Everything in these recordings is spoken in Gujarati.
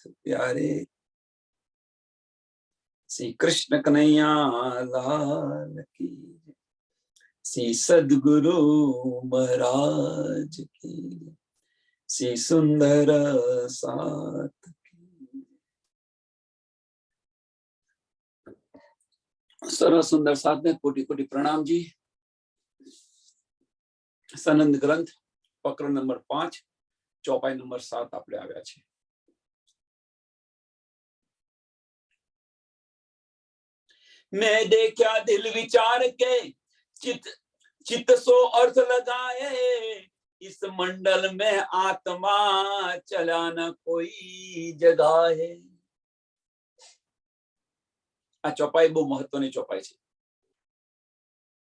प्यारे। श्री कृष्ण कन्हैया लाल की, श्री सद्गुरु महाराज की, श्री सुंदर साथ की। सर्व सुंदर साथ में कोटि कोटि प्रणाम जी। सनंद ग्रंथ प्रकरण नंबर 5 चौपाई नंबर 7 આપણે આવ્યા છે। मैं देखा दिल विचार के चित चित सो अर्थ लगाए, इस मंडल में आत्मा चला न कोई जगह है। आ चौपाई बहु महत्वनी चौपाई છે।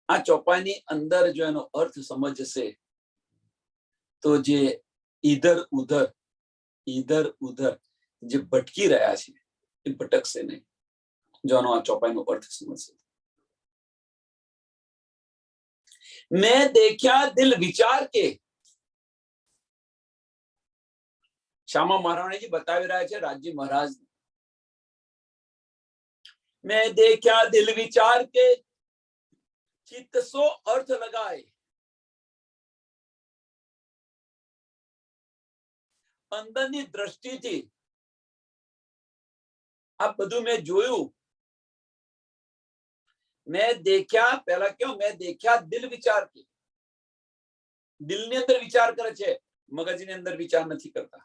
आ चौपाईनी अंदर जो एनो अर्थ समझશે तो जे इधर उधर जे भटकी રહ્યા છે એ ભટકશે નહીં। जो आनो आ चौपाईનો अर्थ समझશે। मैं देखा दिल विचार के, श्यामा महाराणी जी बतावी રહ્યા છે રાજજી महाराज। मैं देखा दिल विचार के चित्त सो अर्थ लगाए, अंदરની દ્રષ્ટિથી આ બધું મેં જોયું। मैं देखा पहला क्यों मैं देखा दिल विचार के, દિલની અંદર વિચાર કરે છે, મગજની અંદર વિચાર નથી કરતા।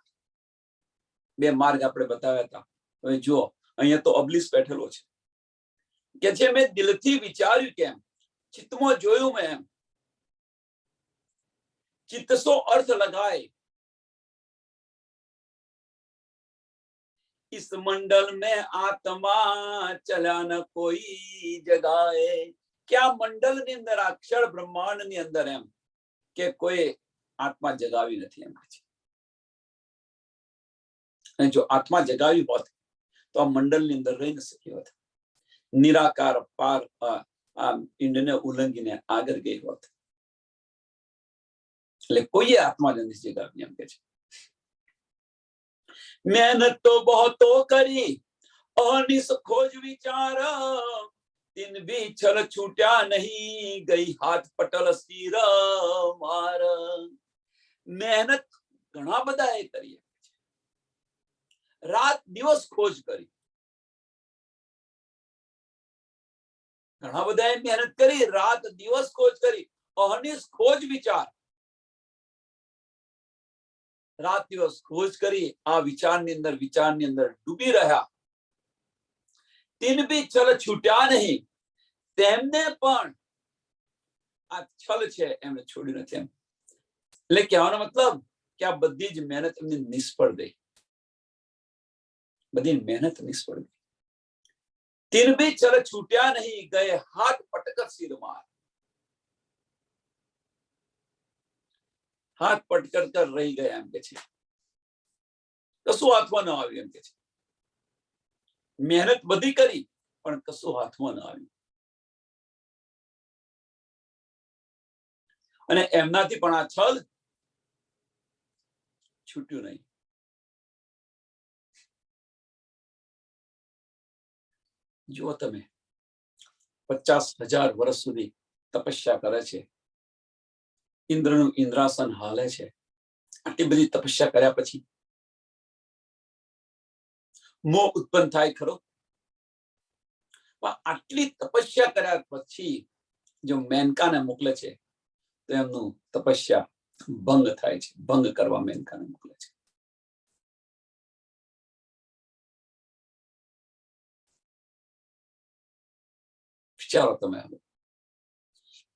બે માર્ગ આપણે બતાવ્યા હતા। હવે જો અહીંયા તો અબલીસ બેઠેલો છે કે છે મેં દિલથી વિચાર્યું કેમ, ચિત્તમાં જોયું મેં એમ। चित्त सो अर्थ लगाए, इस मंडल में आत्मा चला न कोई जगाए। क्या मंडल ની અંદર અક્ષર બ્રહ્માંડ ની અંદર એમ કે કોઈ આત્મા જગાવી નથી એમ છે। અને જો આત્મા જગાવી હોત તો આ મંડલ ની અંદર રહી ન શકી હોત। નિરાકાર પાર ઇન્દ્રને ઉલ્લંઘીને આગળ ગઈ હોત। એટલે કોઈએ આત્મા નથી જગાવી એમ કે છે। मेहनत तो बहुत करी अनिस खोज विचार, दिन भी छल छूटा नहीं गई हाथ पटल सिर मार। मेहनत घणा बधाए करी, रात दिवस खोज करी, घणा बधाए मेहनत करी, रात दिवस खोज करी, अनिस खोज विचार, रात दिवस खोज करी, आ विचारनी अंदर डूबी रहा। तीन भी छल छूट्या नहीं, तेमने पण आ छल छे एमने छोड़ी नथी एम। એટલે કહેવાનો મતલબ કે આ બધી જ મહેનત એમની નિષ્ફળ ગઈ, બધી મહેનત નિષ્ફળ ગઈ। तीन भी छल छूट्या नहीं गए हाथ पटकर सिर मार, हाथ पटकर कर रही गए एम के छे। કશું હાથમાં ન આવ્યું એમ કે છે। મહેનત બધી કરી પણ કશું હાથમાં ન આવ્યું। અને એમનાથી પણ આ છલ છૂટ્યું નહીં। જુઓ તમે 50,000 વર્ષ સુધી તપસ્યા કરે છે, ઇન્દ્રનું ઇન્દ્રાસન હાલે છે। આટલી બધી તપસ્યા કર્યા પછી મોહ ઉત્પન્ન થાય ખરો? આટલી તપસ્યા કર્યા પછી જો મેનકાને મોકલે છે તો એમનું તપસ્યા ભંગ થાય છે, ભંગ કરવા મેનકાને મોકલે છે। વિચારો તમે હવે।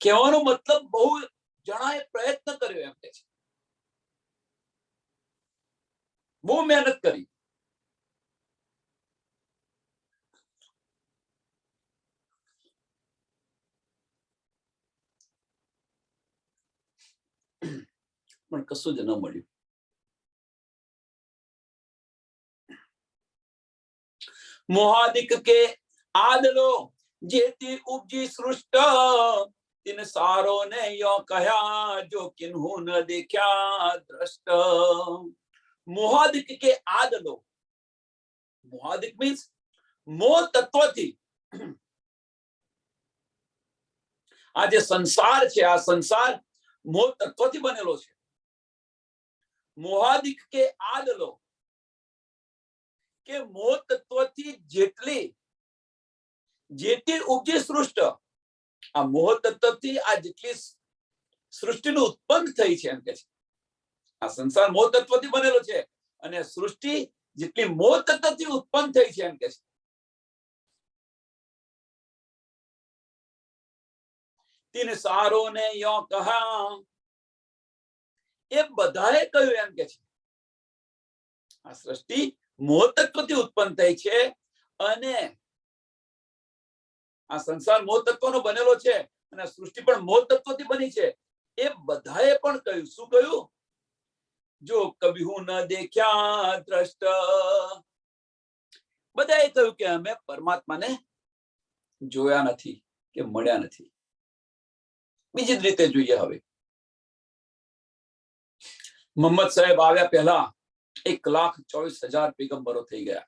કહેવાનો મતલબ બહુ જણાએ પ્રયત્ન કર્યો એમ કે છે, બહુ મહેનત કરી, પણ કશું જ ન મળ્યું। मोहादिक के आदलो जेती उपजी सृष्ट, तिन सारो ने यो कहा जो किन्हू न देखा दृष्ट। मोहादिक के आदलो મોહાદિક મીન્સ મોહ તત્વથી આ જે સંસાર છે, આ સંસાર મોહ તત્વથી બનેલો છે. મોહાદિક કે આદ લો કે મોહ તત્વથી જેટલી ઉપજી સૃષ્ટિ, આ મોહ તત્વથી આ જેટલી સૃષ્ટિનું ઉત્પન્ન થઈ છે એમ કે છે. આ સંસાર મોહ તત્વથી બનેલો છે અને સૃષ્ટિ જેટલી મોહ તત્વથી ઉત્પન્ન થઈ છે એમ કે છે. તીન સારો ને યો કહા, એ બધાએ કહ્યું એમ કે છે આ સૃષ્ટિ મોહ તત્વથી ઉત્પન્ન થઈ છે અને આ સંસાર મોહ તત્વનો બનેલો છે અને સૃષ્ટિ પણ મોહ તત્વથી બની છે. એ બધાએ પણ કહ્યું, શું કહ્યું? જો કભી હું ન દેખ્યા દ્રષ્ટ, બધાએ કહ્યું કે અમે પરમાત્માને જોયા નથી કે મળ્યા નથી. બીજી જ રીતે જોઈએ. હવે મોહમ્મદ સાહેબ આવ્યા પહેલા 1,24,000 પેગમ્બરો થઈ ગયા.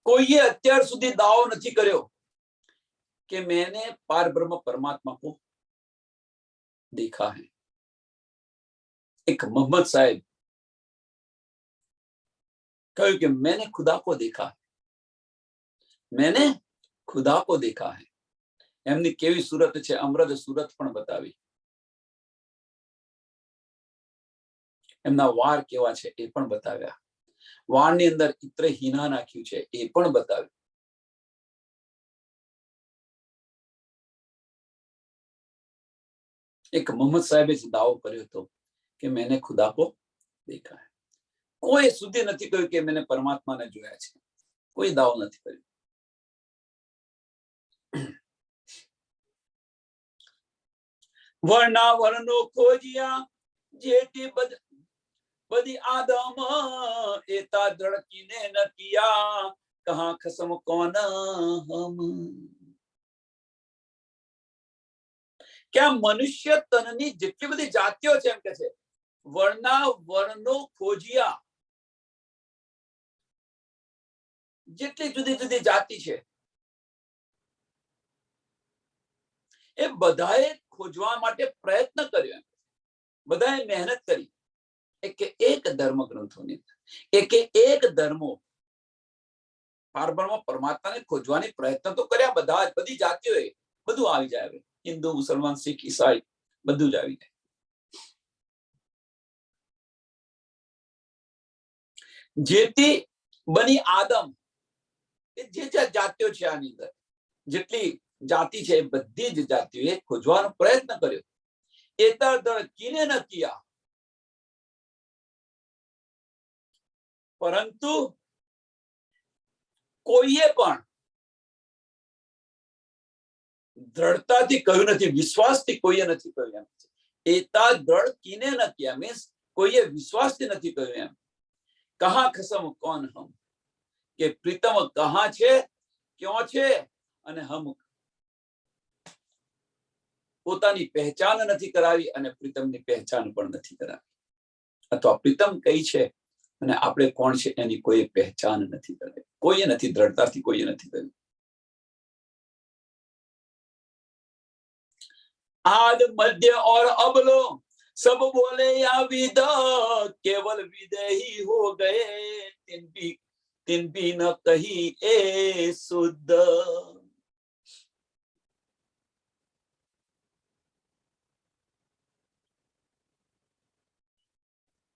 कोई અત્યાર સુધી દાવો નથી કર્યો कि मैंने पार ब्रह्म परमात्मा को देखा है. एक मोहम्मद साहब कहूं कि मैंने खुदा को देखा है, मैंने खुदा को देखा है. એમની કેવી સુરત છે, અમૃત સુરત પણ બતાવી. એમના વાર કેવા છે એ પણ બતાવ્યા. વાળની અંદર ઇત્ર હીના નાખ્યું છે એ પણ બતાવ્યું. એક મોહમ્મદ સાહેબે જ દાવો કર્યો હતો કે मैंने खुदा को देखा है. કોઈ સુધી નથી કહ્યું કે मैंने પરમાત્માને જોયા છે. કોઈ દાવો નથી કર્યો. વર્ણા વર્ણો ખોજિયા જેટી બધી આદમ એતા ધડકીને ન કિયા કહાં ખસમ કોન હમ. क्या मनुष्य तननी જેટલી બધી જાતિઓ છે એમ કે છે, વર્ણા વર્ણો ખોજિયા, જેટલી જુદી જુદી જાતિ છે એ બધાએ ખોજવા માટે પ્રયત્ન કર્યો. બધાએ મહેનત કરી. એક ધર્મ ગ્રંથોની એક ધર્મો પારબ્રહ્મ પરમાત્માને ખોજવાની પ્રયત્ન તો કર્યા બધા જ, બધી જાતિઓએ. બધું આવી જાય. હવે હિન્દુ, મુસલમાન, શીખ, ઈસાઈ બધું જ આવી જાય. જેથી બની આદમ, જે જાતિઓ છે આની અંદર, જેટલી જાતિ છે બધી જ જાતિઓએ ખોજવાનો પ્રયત્ન કર્યો. એતર ધડકીને ન કિયા, પરંતુ કોઈએ પણ દ્રઢતાથી કહ્યું નથી, વિશ્વાસથી કોઈએ નથી કહ્યું એમ. એતા ધડકીને ન કિયા મીન્સ કોઈએ વિશ્વાસથી નથી કહ્યું એમ. कहां खसम कौन हम, કે પ્રીતમ કહાં છે, ક્યાં છે, અને હમ પોતાની પહેચાન નથી કરાવી અને પ્રીતમની પહેચાન પણ નથી કરાવી. અથવા પ્રીતમ કઈ છે અને આપણે કોણ છે એની કોઈ પહેચાન નથી કરાવી. કોઈએ નથી, દ્રઢતાથી કોઈએ નથી કર્યું. आद मध्य और अबलो सब बोले या विद, केवल विद ही हो गए तिन भी न कही ए शुद्ध.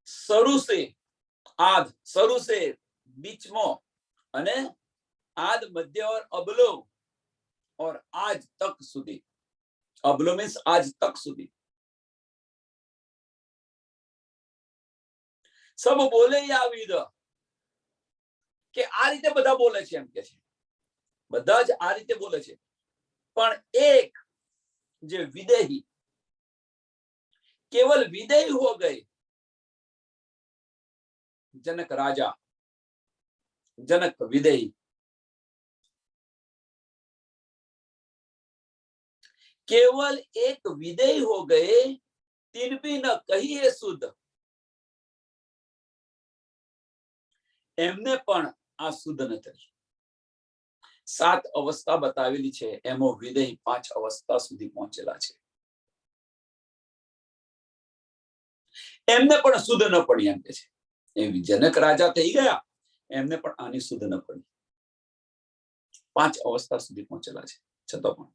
शुरू से आद, शुरू से बीच में अने आद मध्य और अबलो और आज तक सुधी. अबलो मीन्स आज तक सुधी. सब बोले या विद, કે આ રીતે બધા બોલે છે એમ કે છે. બધા જ આ રીતે બોલે છે, પણ એક જે વિદેહી, केवल विदेही हो गए. जनक राजा, जनक विदेही. केवल एक विदेय हो गए, तीन भी न कहिए शुद्ध। એમને પણ આ શુદ્ધ ન થઈ। 7 અવસ્થા બતાવેલી છે, એમો વિદેય 5 અવસ્થા સુધી પહોંચેલા છે। એમને પણ શુદ્ધ ન પડી એમ કે છે। એ જનક રાજા થઈ ગયા, એમને પણ આની શુદ્ધ ન પડી। 5 અવસ્થા સુધી પહોંચેલા છે, છતાં પણ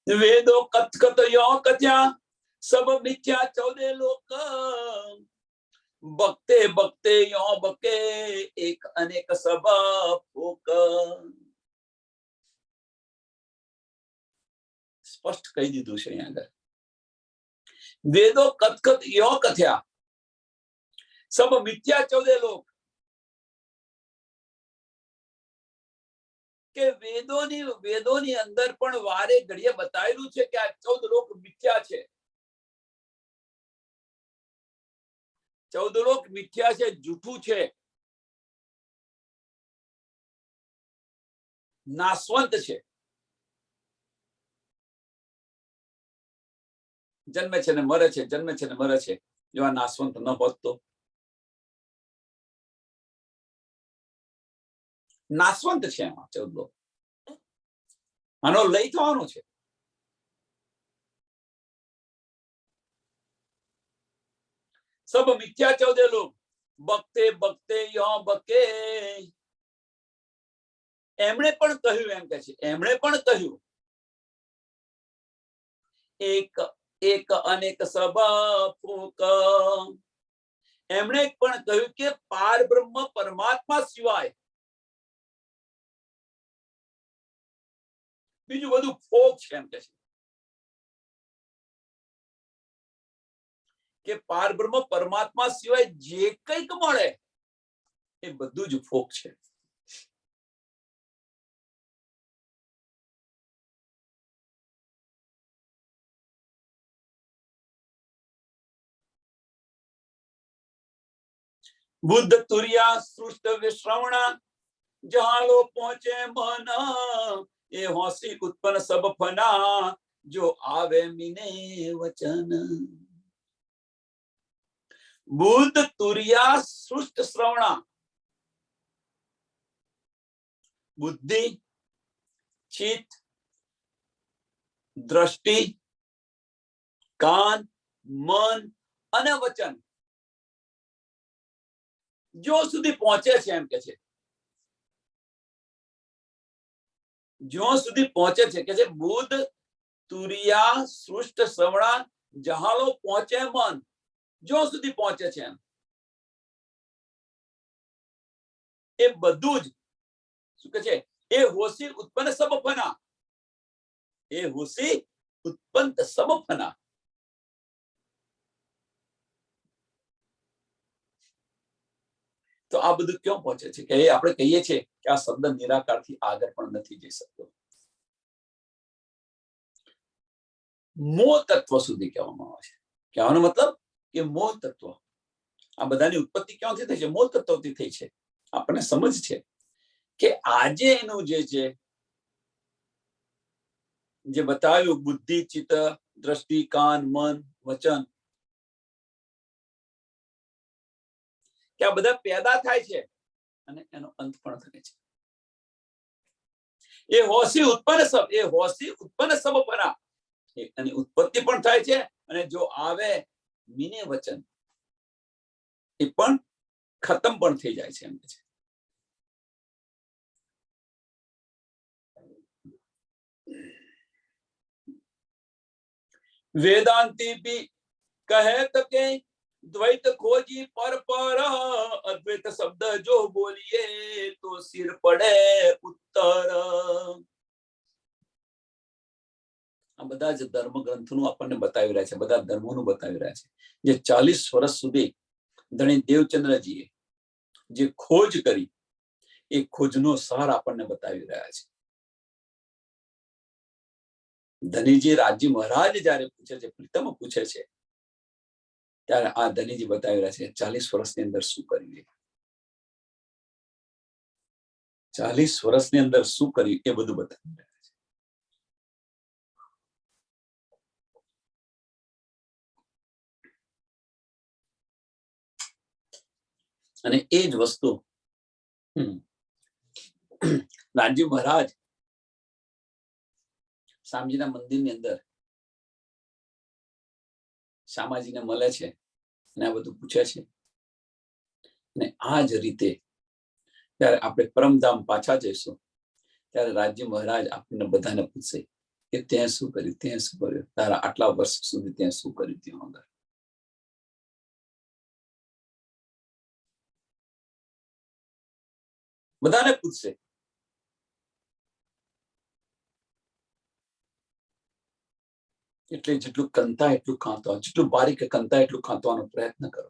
વેદો કથકત યો કથ્યા સબ મિથ્યા 14 લોક। બકતે બકતે યો બકે એક અનેક સબ ફોક। સ્પષ્ટ કહી દીધું છે અહીંયા આગળ। વેદો કથકત યો કથ્યા સબ મિથ્યા 14 લોક। કે વેદોની અંદર પણ વારે ઘડીએ બતાવેલું છે કે આ 14 લોક મિથ્યા છે। 14 લોક મિથ્યા છે, જૂઠું છે, નાશવંત છે। જન્મે છે ને મરે છે, જન્મે છે ને મરે છે। જો આ નાશવંત ન હોત તો નાશવંત છે એમાં 14 લોક। આનો લય થવાનો છે। सब मिथ्या 14 लोग। बकते बकते यो बके। એમણે પણ કહ્યું એમ કે છે, એમણે પણ કહ્યું એક એક અનેક સબ ફૂક। એમણે પણ કહ્યું કે પાર બ્રહ્મ પરમાત્મા સિવાય બીજું બધું ફોક છે એમ કે છે। કે પાર બ્રહ્મ પરમાત્મા સિવાય જે કંઈક મળે એ બધું જ ફોક છે। बुद्ध तुरिया सृष्ट विश्रवण जहां लो पहुंचे मन। ये हौसी उत्पन्न सब फना जो आवे मीने वचन। बुद्ध तुरिया सृष्ट श्रवण। बुद्धि, चित्त, दृष्टि, कान, मन અને વચન જો સુધી પહોંચે છે એમ કે છે। જો સુધી પહોંચે છે કે છે બુદ્ધ તુરિયા સૃષ્ટ શ્રવણ જહાલો પહોંચે મન। જો સુધી પહોંચે છે એમ એ બધું જ શું કે છે એ હોશી ઉત્પન્ન સબ ફના। એ હોશી ઉત્પન્ન સબ ફના। તો આ બધું ક્यों પહોંચે છે કે આપણે કહીએ છીએ કે આ શબ્દ નિરાકારથી આગળ પણ નથી જઈ શકતો। મોહ તત્વ સુધી કહેવામાં આવે છે। કહેવાનો મતલબ કે મોહ તત્વ આ બધાની ઉત્પત્તિ ક્યાંથી થઈ છે? મોહ તત્વથી થઈ છે। આપણને સમજ છે કે આજે એનું જે બતાવ્યું બુદ્ધિ, ચિત્ત, દ્રષ્ટિ, કાન, મન, વચન કે આ બધા પેદા થાય છે અને એનો અંત પણ થાય છે। એ હોશી ઉત્પન્ન સબ ફના। એની ઉત્પત્તિ પણ થાય છે અને જો આવે મીને વચન એ પણ ખતમ પણ થઈ જાય છે એમ છે। वेदांती भी कहे तके द्वैत खोजी पर अद्वैत शब्द जो बोलिए तो सिर पड़े उत्तर। આ બધા જ ધર્મ ગ્રંથોનું આપણને બતાવી રહ્યા છે, બધા ધર્મોનું બતાવી રહ્યા છે। જે 40 વર્ષ સુધી ધણી દેવચંદ્રજીએ જે ખોજ કરી એ ખોજનો સાર આપણને બતાવી રહ્યા છે। ધનીજી રાજી મહારાજ જયારે પૂછે છે, પ્રીતમ પૂછે છે ત્યારે આ ધનીજી બતાવી રહ્યા છે 40 વર્ષની અંદર શું કર્યું। 40 વર્ષની અંદર શું કર્યું એ બધું બતાવી રહ્યા છે। અને એ જ વસ્તુ નાનજી મહારાજ શામજીના મંદિરની અંદર શામાજીને મળે છે અને આ બધું પૂછે છે. અને આ જ રીતે ત્યારે આપણે પરમધામ પાછા જઈશું ત્યારે રાજ્ય મહારાજ આપણને બધાને પૂછશે કે ત્યાં શું કર્યું, ત્યાં શું કર્યું, તારા આટલા વર્ષ સુધી ત્યાં શું કર્યું ત્યાં આગળ. બધાને પૂછશે. એટલે જેટલું કંતા એટલું ખાતો, જેટલું બારીક કંતા એટલું ખાંતવાનો પ્રયત્ન કરો.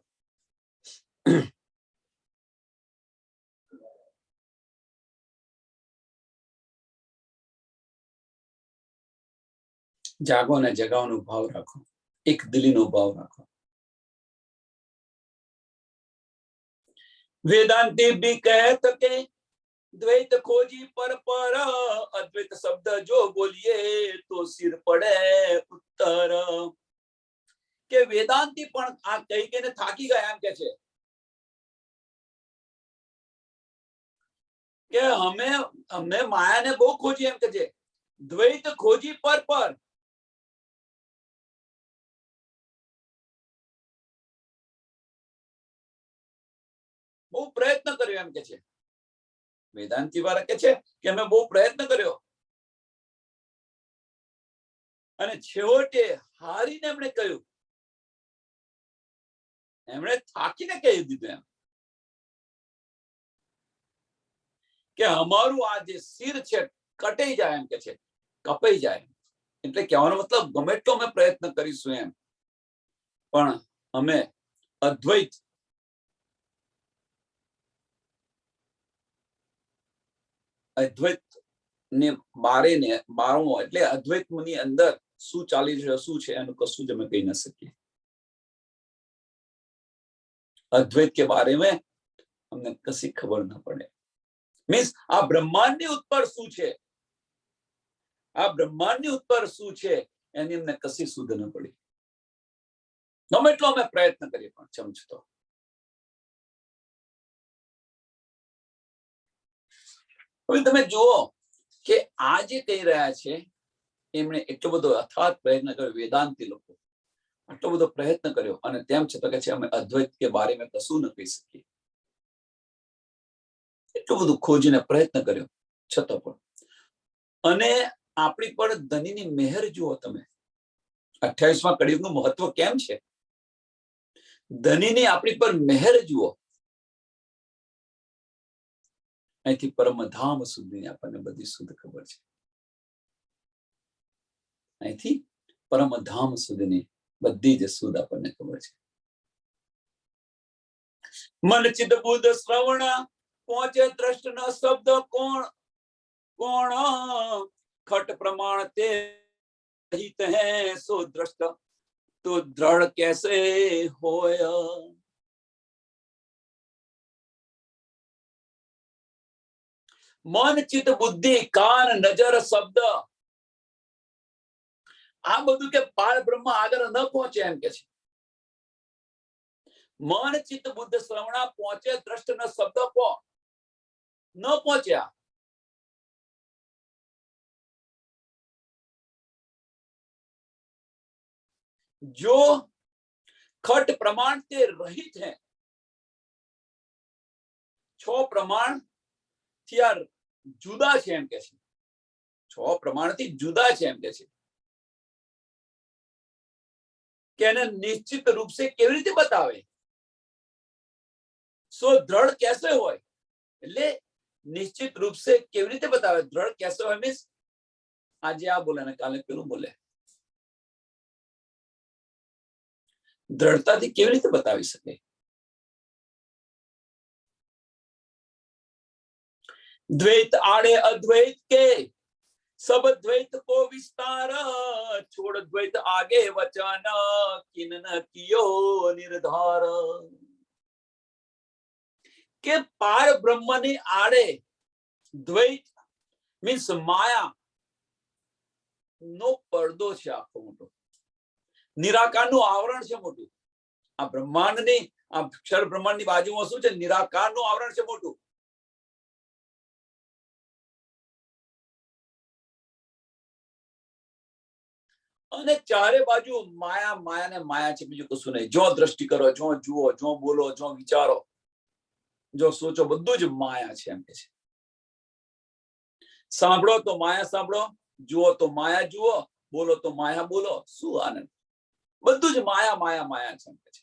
જાગો અને જગાવવાનો ભાવ રાખો, એક દિલીનો ભાવ રાખો. वेदांती भी कहत के द्वैत खोजी पर अद्वैत शब्द जो बोलिए तो सिर पड़े उत्तर. કે વેદાંતી પણ આ કઈ કઈને થાકી ગયા એમ કે છે કે અમે માયાને બહુ ખોજી એમ કે છે. દ્વૈત ખોજી પર બહુ પ્રયત્ન કર્યો એમ કે છે. વેદાંતી વાળા કે છે કે અમે બહુ પ્રયત્ન કર્યો અને છેવટે હારીને એમણે કહ્યું, એમણે થાકીને કહી દીધું એમ કે અમારું આ જે શિર છે કટાઈ જાય એમ કે છે, કપાઈ જાય. એટલે કહેવાનો મતલબ ગમે એટલો અમે પ્રયત્ન કરીશું એમ પણ અમે અદ્વૈત ને બારો એટલે અદ્વૈત ની અંદર શું ચાલી રહ્યો શું છે એનું કશું જ અમે કહી ન શકીએ. અદ્વૈત કે બારે में અમને કશી ખબર ન પડે. મીન્સ આ બ્રહ્માંડની ઉપર શું છે, આ બ્રહ્માંડની ઉપર શું છે એની અમને કશી સુધ ન પડી. ગમે એટલો અમે પ્રયત્ન કરીએ પણ ચમચતો. હવે તમે જુઓ કે આ જે કહી રહ્યા છે એમણે એટલો બધો અથાગ પ્રયત્ન કર્યો. વેદાંતી લોકો આટલો બધો પ્રયત્ન કર્યો અને તેમ છતાં કે છે અમે અદ્વૈત કે બારે में કશું ન કહી શકીએ. એટલું બધું ખોજીને પ્રયત્ન કર્યો છતાં પણ. અને આપણી પર ધનીની મહેર જુઓ તમે. 28મા કળિયુગનું મહત્વ કેમ છે, ધનીની આપણી પર મહેર જુઓ. અહીંથી પરમધામ સુધી આપણને બધી શુદ્ધ ખબર છે. અહીંથી પરમધામ સુધીની બધી જ શુદ્ધ આપણને ખબર છે. મન ચિત્ત બુદ્ધ શ્રવણ પહોંચે દ્રષ્ટ ન શબ્દ કોણ કોણ ખટ પ્રમાણ તે हित है सो दृष्ट तो दृढ़ कैसे होया. મન ચિત્ત બુદ્ધિ કાન નજર શબ્દ આ બધું કે પાર બ્રહ્મ આગળ ન પહોંચે એમ કે છે. મન ચિત્ત બુદ્ધ શ્રવણા પહોંચે દ્રષ્ટ ન શબ્દ કો ન પહોંચ્યા. जो खट प्रमाण से रहित है, 6 प्रमाण થી આ જુદા છે એમ કે છે. 6 પ્રમાણથી જુદા છે એમ કે છે કે એને નિશ્ચિત રૂપ से કેવી રીતે બતાવે. સો દ્રઢ कैसे હોય એટલે નિશ્ચિત રૂપ से કેવી રીતે બતાવે. દ્રઢ कैसे હોય મીન્સ આજે આ બોલે ને કાલે પેલું બોલે. દ્રઢતાથી કેવી રીતે બતાવી શકે. द्वैत आड़े अद्वैत के सब द्वैत को विस्तार छोड़ द्वैत आगे वचन किन न कियो निर्धार. के पार ब्रह्म ने आड़े द्वैत मीन्स माया નો પડદો છે આખો મોટો, નિરાકાર નું આવરણ છે મોટું. આ બ્રહ્માંડ ની આ અક્ષર બ્રહ્માંડની બાજુમાં શું છે? નિરાકારનું આવરણ છે મોટું. અને ચારે બાજુ માયા, માયા ને માયા છે, બીજું કશું નહીં. જો દ્રષ્ટિ કરો, જો જુઓ, જો બોલો, જો વિચારો, જો સોચો, બધું જ માયા છે એમ કે છે. સાંભળો તો માયા સાંભળો, જુઓ તો માયા જુઓ, બોલો તો માયા બોલો. શું આનંદ! બધું જ માયા, માયા, માયા છે એમ કે છે.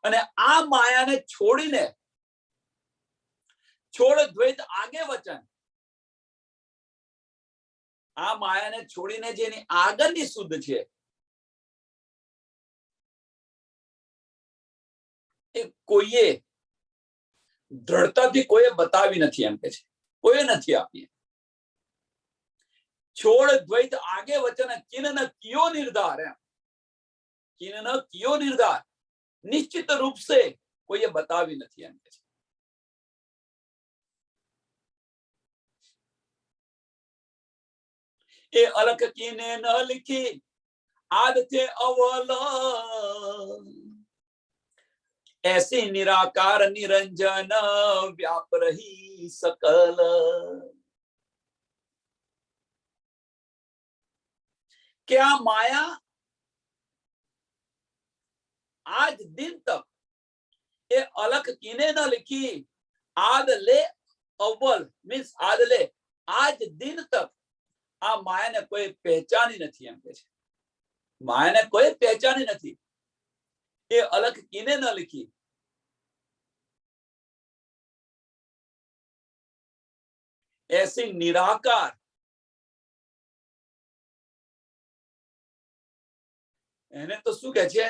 અને આ માયાને છોડીને, છોડ દ્વૈત આગે વચન, આ માયાને છોડીને જેની આગળની શુદ્ધ છે એ કોઈએ દ્રઢતાથી કોઈએ બતાવી નથી એમ કે છે. કોઈ નથી આપી. છોડ દ્વૈત આગે વચન કિન ન કિયો નિર્ધાર, એમ કિન ન કિયો નિર્ધાર, નિશ્ચિત રૂપ સે કોઈએ બતાવી નથી એમ કે છે. એ અલખ કીને ન લિખી આદ थे अवल, ऐसे निराकार निरंजन व्याप रही सकल. क्या माया आज दिन तक ये अलख किने न लिखी आद ले अव्वल मीन्स आद ले आज दिन तक આ માયાને કોઈ પહેચાની નથી એમ કે છે. માયાને કોઈ પહેચાની નથી. એ અલખ કિને ન લીખી, એસી નિરાકાર, એને તો શું કે છે?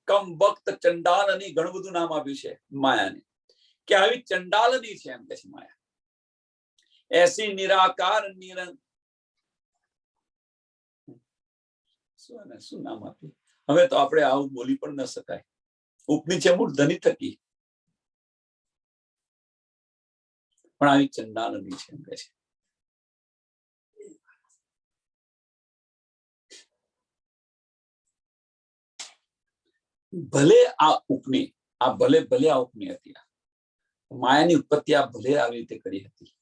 કમબખ્ત ચંડાલની ઘણું બધું નામ આપ્યું છે માયાને, કે આવી ચંડાલની છે એમ કે છે માયા. એસી નિરાકાર શું નામ આપ્યું? હવે તો આપણે આવું બોલી પણ ન શકાય. ઉપની છે મૂર્ધની થકી, પણ આવી ચંડાલની છે એમ કે છે. ભલે આ ઉપની, આ ભલે ભલે આ ઉપની હતી. માયાની ઉત્પત્તિ આ ભલે આવી રીતે કરી હતી,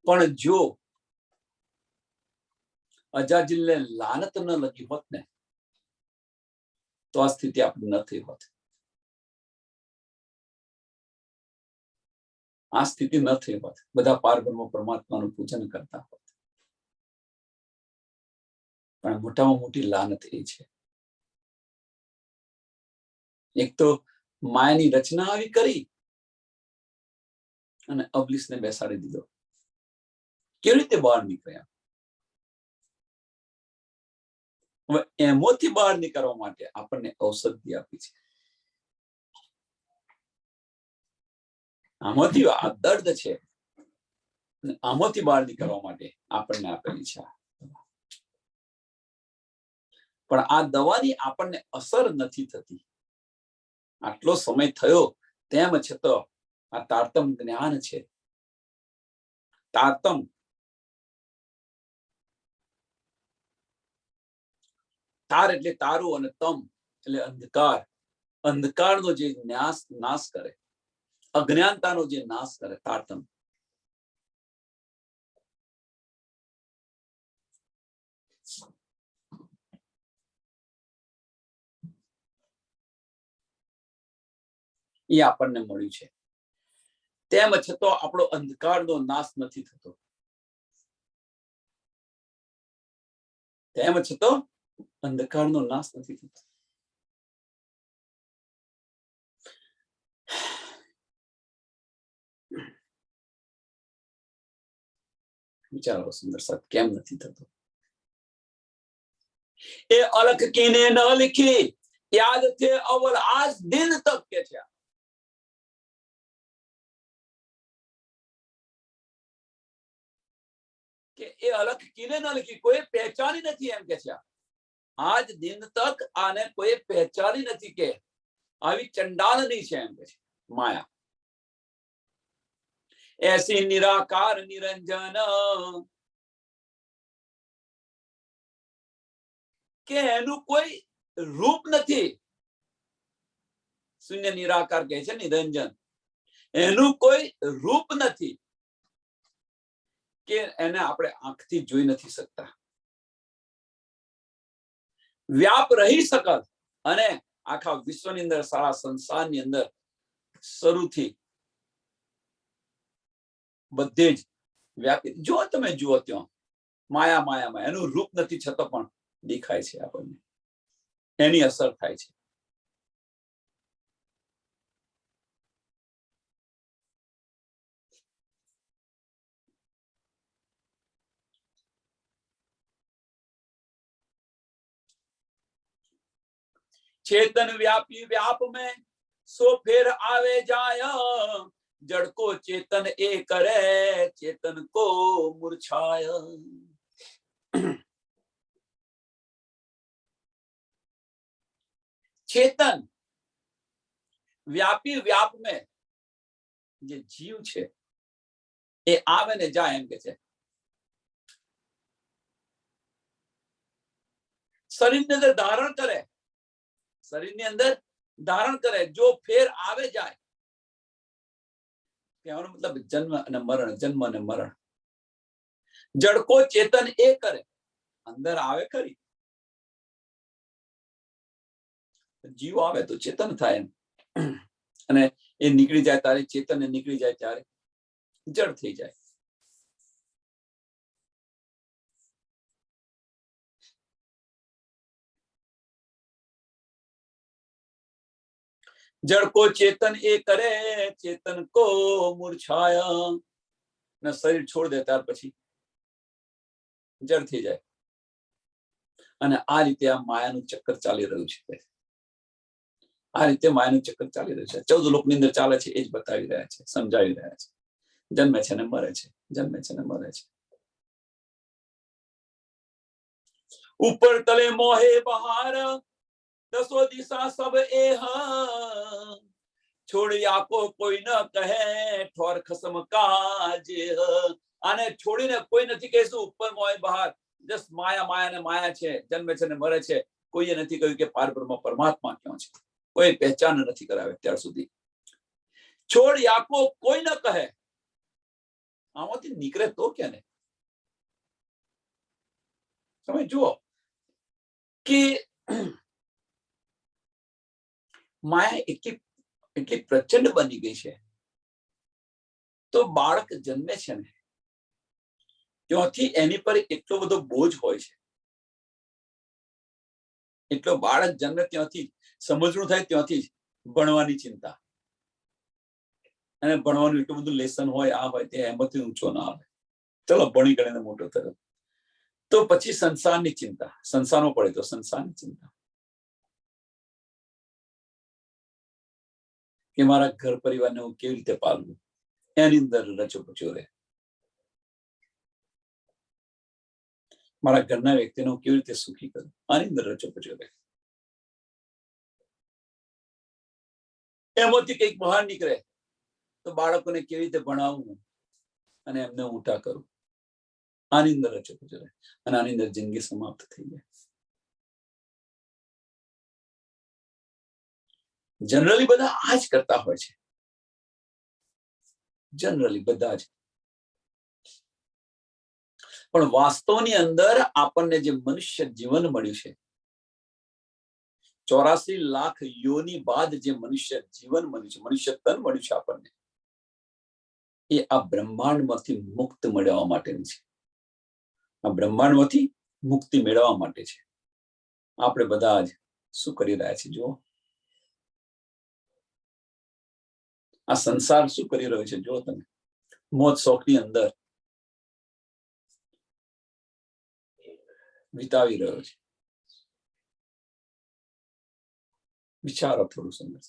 પણ જો અજાજીલને લાનત ન લગી હોત ને તો આ સ્થિતિ આપણી ન થઈ હોત. આ સ્થિતિ ન થઈ હોત. બધા પારબ્રહ્મ પરમાત્માનું પૂજન કરતા હોત. પણ મોટામાં મોટી લાનત એ છે, એક તો માયાની રચના આવી કરી અને અબલીસને બેસાડી દીધો. કેવી રીતે બહાર નીકળ્યા? હવે એમોથી બહાર નીકળવા માટે આપણને ઔષધિ આપી છે. આમાંથી આ દર્દ છે, આમાંથી બહાર નીકળવા માટે આપણને આપેલી છે. પણ આ દવાની આપણને અસર નથી થતી. આટલો સમય થયો તેમ છતાં આ તારતમ જ્ઞાન છે. તારતમ તાર એટલે તારું અને તમ એટલે અંધકાર. અંધકારનો જે નાશ કરે, અજ્ઞાનતાનો જે નાશ કરે, તારતમ. એ આપણને મળ્યું છે. તેમ છતાં આપણો અંધકારનો નાશ નથી થતો. તેમ છતાં અંધકારનો નાશ નથી થતો. વિચારો સુંદર સાહેબ, કેમ નથી થતો? એ અલખ કીને ન લીખી યાદ थे अव्वल आज दिन तक કે છે. કે એ અલખ કીને ન લીખી, કોઈ પહેચાની નથી એમ કે છે. આજ દિન તક આને કોઈ પહેચાની નથી કે આવી ચંડાલની છે એમ કે છે માયા. એસી નિરાકાર નિરંજન કે એનું કોઈ રૂપ નથી. શૂન્ય નિરાકાર કહે છે નિરંજન, એનું કોઈ રૂપ નથી કે એને આપણે આંખથી જોઈ નથી શકતા. વ્યાપ રહી શકત અને આખા વિશ્વની અંદર, સારા સંસારની અંદર શરૂથી બધે જ વ્યાપી. જો તમે જુઓ ત્યાં માયા માયામાં એનું રૂપ નથી, છતાં પણ દેખાય છે આપણને, એની અસર થાય છે. चेतन व्यापी व्याप में सो फेर आवे जाय, जड़ को चेतन ए करे चेतन को मूर्छाय. चेतन व्यापी व्याप में જે જીવ છે એ આવે ને જાય એમ કે છે. શરીરની અંદર ધારણ કરે, શરીરની અંદર ધારણ કરે, જો ફેર આવે જાય, કહેવાનો મતલબ જન્મ અને મરણ, જન્મ અને મરણ. જડકો ચેતન એ કરે, અંદર આવે ખરી, જીવ આવે તો ચેતન થાય એમ, અને એ નીકળી જાય ત્યારે ચેતન, એ નીકળી જાય ત્યારે જડ થઈ જાય. जड़ को चेतन ए करे चेतन को मूर्छाया. ને શરીર છોડ દે ત્યાર પછી જડ થઈ જાય. અને આ રીતે આ માયાનું ચક્કર ચાલી રહ્યું છે. આ રીતે માયાનું ચક્કર ચાલી રહ્યું છે. 14 લોકની અંદર ચાલે છે, એ જ બતાવી રહ્યા છે, સમજાવી રહ્યા છે. જન્મે છે ને મરે છે, જન્મે છે ને મરે છે. ઉપર તલે મોહે બહાર દસો દિશા સબ એહ, છોડિયા કો કોઈ ન કહે ઠોર ખસમ કાજ. આને છોડીને કોઈ નથી કહેશું. ઉપર મોહે બહાર, જસ માયા, માયા ને માયા છે, જન્મે છે ને મરે છે. કોઈએ નથી કહ્યું કે પારબ્રહ્મ પરમાત્મા ક્યાં છે. કોઈ પહેચાન નથી કરાવે અત્યાર સુધી. છોડ યાકો કોઈ ન કહે, આમાંથી નીકળે તો ક્યાં ને. તમે જુઓ કે માયા એટલી પ્રચંડ બની ગઈ છે, તો બાળક જન્મે છે ને ત્યાંથી એની પર એટલો બધો બોજ હોય છે. એટલો બાળક જન્મે ત્યાંથી સમજણું થાય ત્યાંથી જ ભણવાની ચિંતા, અને ભણવાનું એટલું બધું લેસન હોય, આ હોય તે, એમાંથી ઊંચો ના આવે. ચલો ભણી કરીને મોટો થયો તો પછી સંસારની ચિંતા, સંસારમાં પડે તો સંસારની ચિંતા કે મારા ઘર પરિવારને હું કેવી રીતે પાલવું, એની અંદર રચો પચો રહે. મારા ઘરના વ્યક્તિને હું કેવી રીતે સુખી કરું, આની અંદર રચો પચો રહે. એમાંથી કંઈક બહાર નીકળે તો બાળકોને કેવી રીતે ભણાવવું અને એમને ઊંટા કરું, આની અંદર રચો પચો રહે. અને આની અંદર જિંદગી સમાપ્ત થઈ જાય. જનરલી બધા આ જ કરતા હોય છે. જનરલી બધા જ. પણ વાસ્તવની અંદર આપણને જે મનુષ્ય જીવન મળ્યું છે, 84 લાખ યોની બાદ જે મનુષ્ય જીવન મળ્યું છે, મનુષ્ય તન મળ્યું છે આપણને, એ આ બ્રહ્માંડમાંથી મુક્ત મેળવવા માટેની છે. આ બ્રહ્માંડમાંથી મુક્તિ મેળવવા માટે છે. આપણે બધા જ શું કરી રહ્યા છીએ જુઓ. આ સંસાર શું કરી રહ્યો છે જુઓ તમે. મોજ શોખની અંદર વિતાવી રહ્યો છે. વિચારો થોડું સમજ.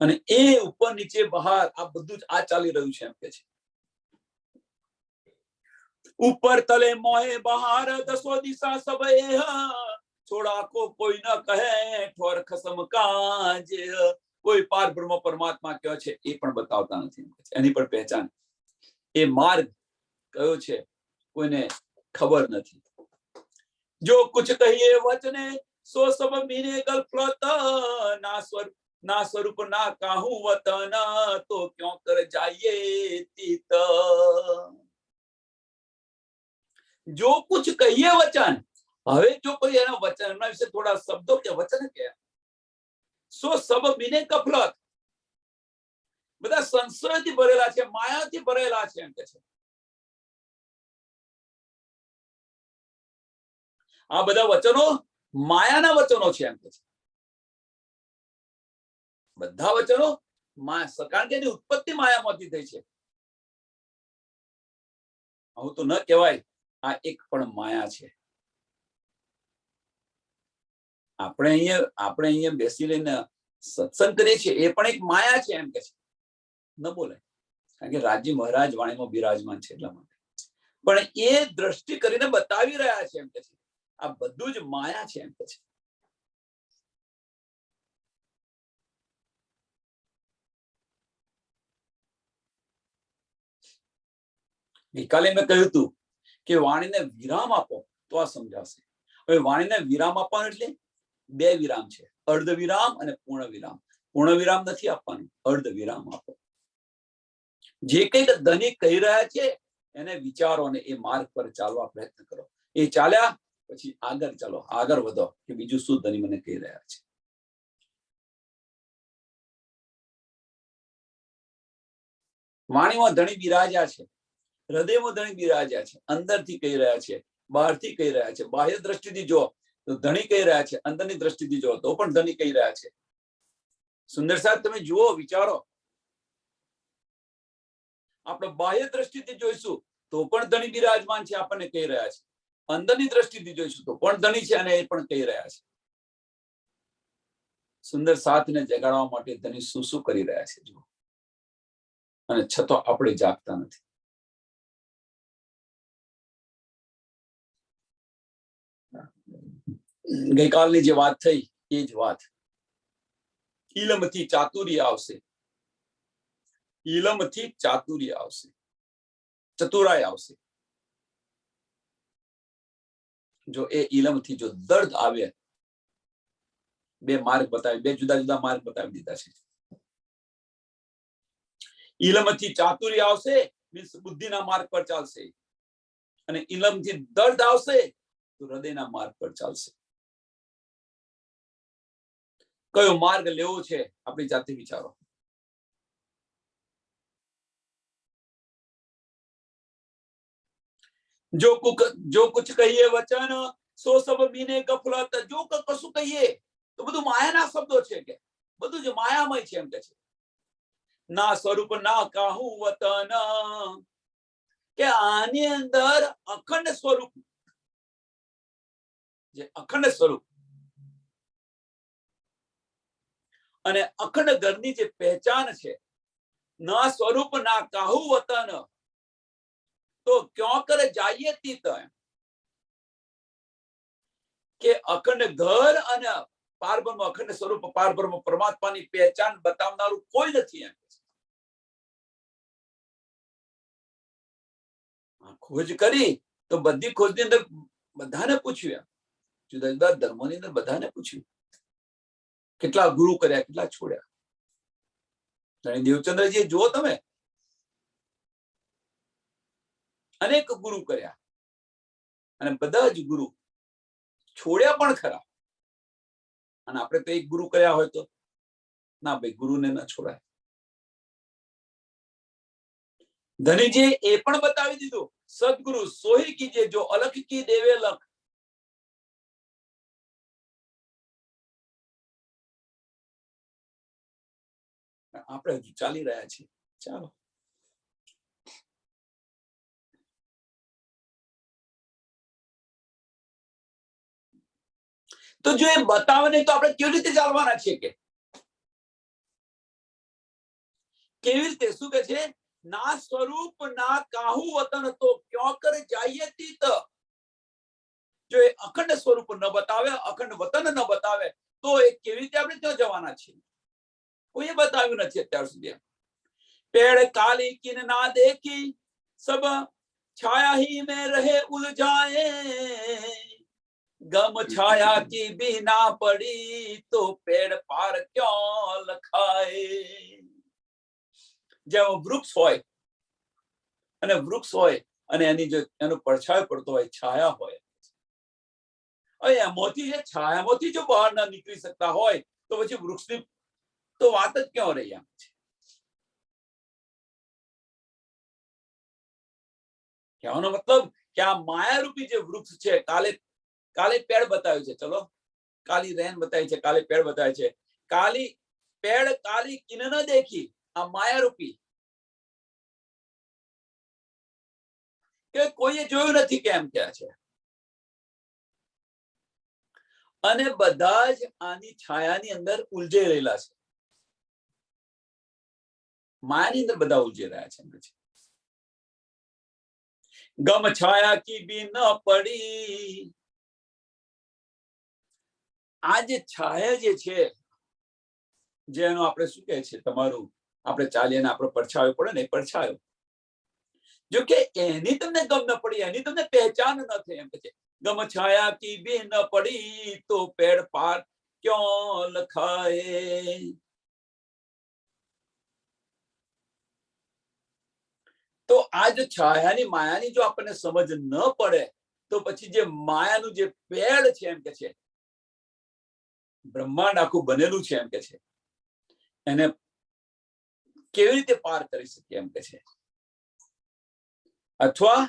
અને એ ઉપર નીચે બહાર આ બધું જ આ ચાલી રહ્યું છે એમ કે છે. ઉપર તલે મોહે બહાર દસો દિશા સબ એહ, છોડા કો કોઈ ન કહે ઠોર ખસમ કાજ. કોઈ પાર બ્રહ્મ પરમાત્મા કયો છે એ પણ બતાવતા નથી. એની પણ પહેચાન, એ માર્ગ કયો છે કોઈને ખબર નથી. जो कुछ कहिए वचने सो सब मीने गलफलत, ना स्वरूप ना काहू वतन, तो क्यों कर जाइए तीत। जो कुछ कहिए वचन, હવે જો કોઈ એના વચનના વિશે થોડા શબ્દો કે વચન કે સો સબ મીને ગફલત, બધા સંશયથી ભરેલા છે, માયાથી ભરેલા છે એમ કે છે. આ બધા વચનો માયાના વચનો છે એમ કે છે. બધા વચનો માયા, કારણ કે એની ઉત્પત્તિ માયામાંથી થઈ છે. આવું તો ન કહેવાય આ એક પણ માયા છે. આપણે અહીંયા બેસી લઈને સત્સંગ કરીએ છીએ એ પણ એક માયા છે એમ કે છે. ન બોલે, કારણ કે રાજ્ય મહારાજ વાણીમાં બિરાજમાન છે એટલા માટે. પણ એ દ્રષ્ટિ કરીને બતાવી રહ્યા છે એમ કે છે. આ બધું જ માયા છે એમ કે છે. ગઈકાલે મેં કહ્યું હતું કે વાણીને વિરામ આપો તો આ સમજાશે. હવે વાણીને વિરામ આપવાનું એટલે બે વિરામ છે, અર્ધ વિરામ અને પૂર્ણ વિરામ. પૂર્ણ વિરામ નથી આપવાનું, અર્ધ વિરામ આપો. જે કંઈક ધનિક કહી રહ્યા છે એને વિચારો અને એ માર્ગ પર ચાલવા પ્રયત્ન કરો. એ ચાલ્યા પછી આગળ ચાલો, આગળ વધો કે બીજું શું ધની મને કહી રહ્યા છે. વાણીમાં ધણી બિરાજ્યા છે, હૃદયમાં ધણી બિરાજ્યા છે, અંદરથી કહી રહ્યા છે, બહારથી કહી રહ્યા છે. બાહ્ય દ્રષ્ટિથી જો તો ધણી કહી રહ્યા છે, અંદરની દ્રષ્ટિથી જો તો પણ ધણી કહી રહ્યા છે. સુંદર સાહેબ તમે જુઓ, વિચારો. આપણે બાહ્ય દ્રષ્ટિથી જોઈશું તો પણ ધણી બિરાજમાન છે, આપણને કહી રહ્યા છે. અંદરની દ્રષ્ટિથી જોઈશું તો પણ ધણી છે અને એ પણ કહી રહ્યા છે. સુંદર સાથને જગાડવા માટે ધણી શું શું કરી રહ્યા છે જુઓ. અને છતાં આપણે જાગતા નથી. ગઈકાલની જે વાત થઈ એ જ વાત. ઈલમથી ચાતુર્ય આવશે, ઈલમથી ચાતુર્ય આવશે, ચતુરાય આવશે. જો એ ઈલમથી જો દર્દ આવે, બે માર્ગ બતાવી, બે જુદા જુદા માર્ગ બતાવી દીધા છે. ઈલમથી ચાતુર્ય આવશે મીન્સ બુદ્ધિના માર્ગ પર ચાલશે, અને ઈલમથી દર્દ આવશે તો હૃદયના માર્ગ પર ચાલશે. કયો માર્ગ લેવો છે આપણી જાતે વિચારો. જો કુછ કહીએ વચન સો સબ મીને ગફલત. જો કશું કહીએ તો બધું માયાના શબ્દો છે, કે બધું જ માયામય છે એમ કે છે. ના સ્વરૂપ ના કાહું વતન, કે આની અંદર અખંડ સ્વરૂપ, જે અખંડ સ્વરૂપ અને અખંડ ઘરની જે પહેચાન છે, ના સ્વરૂપ ના કાહું વતન, તો ક્यों કરે જાઈએ તીત. કે અખંડ ઘર અને પારબ્રહ્મ, અખંડ સ્વરૂપ પારબ્રહ્મ પરમાત્માની પહેચાન બતાવનારું કોઈ નથી એમ. ખોજ કરી તો બધી ખોજની અંદર બધાને પૂછ્યું, જુદા જુદા ધર્મોની અંદર બધાને પૂછ્યું, કેટલા ગુરુ કર્યા, કેટલા છોડ્યા. દેવચંદ્રજી જુઓ તમે, અનેક ગુરુ કર્યા અને બધા જ ગુરુ છોડ્યા પણ ખરા. અને આપણે તો એક ગુરુ કર્યા હોય તો ના ભાઈ, ગુરુને ના છોડાય. ધનીજી એ પણ બતાવી દીધું, સદગુરુ સોહી કીજે જો અલખ કી દેવે લખ. આપણે હજુ ચાલી રહ્યા છીએ. ચાલો, તો જો એ બતાવે નહીં તો આપણે કેવી રીતે ચાલવાના છીએ? કે કેવી રીતે? શું કે છે? ના સ્વરૂપ ના કાહુ વતન, તો ક્यों કરે જાઈએ તીત. જો એ અખંડ સ્વરૂપ ન બતાવે, અખંડ વતન ન બતાવે, તો એ કેવી રીતે આપણે ત્યાં જવાના છીએ? કોઈ બતાવ્યું નથી અત્યાર સુધી. પેड़ काली किन ना देखी, सब छाया ही में रहे उलझाए, गम छाया की भी ना पड़ी तो पेड़ पार क्यों लखाए। જેમ વૃક્ષ હોય અને વૃક્ષ હોય અને એની જે એનો પડછાયો પડતો હોય, છાયા હોય, હવે એમાંથી જે છાયામાંથી જો બહાર ના નીકળી શકતા હોય તો પછી વૃક્ષની તો વાત જ ક્યાં રહી આમ છે। કહેવાનો મતલબ કે આ માયારૂપી જે વૃક્ષ છે, કાલે પેડ બતાવ્યું છે, ચલો કાલી રેન બતાવી છે, કાલે પેડ બતાવે છે, કાલી પેડ કાલી કિન ન દેખી, આ માયારૂપી કે કોઈએ જોયું નથી કેમ ક્યાં છે, અને બધા જ આની છાયાની અંદર ઉલઝાઈ રહેલા છે, માયાની અંદર બધા ઉલઝાઈ રહ્યા છે। ગમ છાયા કી બી ન પડી, આ જે છાયા જે છે, જેનો આપણે શું કહે છે, તમારું આપણે ચાલીએ ને આપણો પડછાયો પડે ને, પડછાયો જો કે એની તમને ગમ ન પડી, એની તમને પહેચાન ન થઈ, એમ કે છે ગમ છાયા કી બી ન પડી તો પેડ પાર ક્यों લખાય। તો આ જો છાયાની માયાની જો આપણને સમજ ન પડે તો પછી જે માયાનું જે પેડ છે, એમ કે છે બ્રહ્માંડ આખું બનેલું છે, એમ કે છે એને કેવી રીતે પાર કરી શકીએ, એમ કે છે, અથવા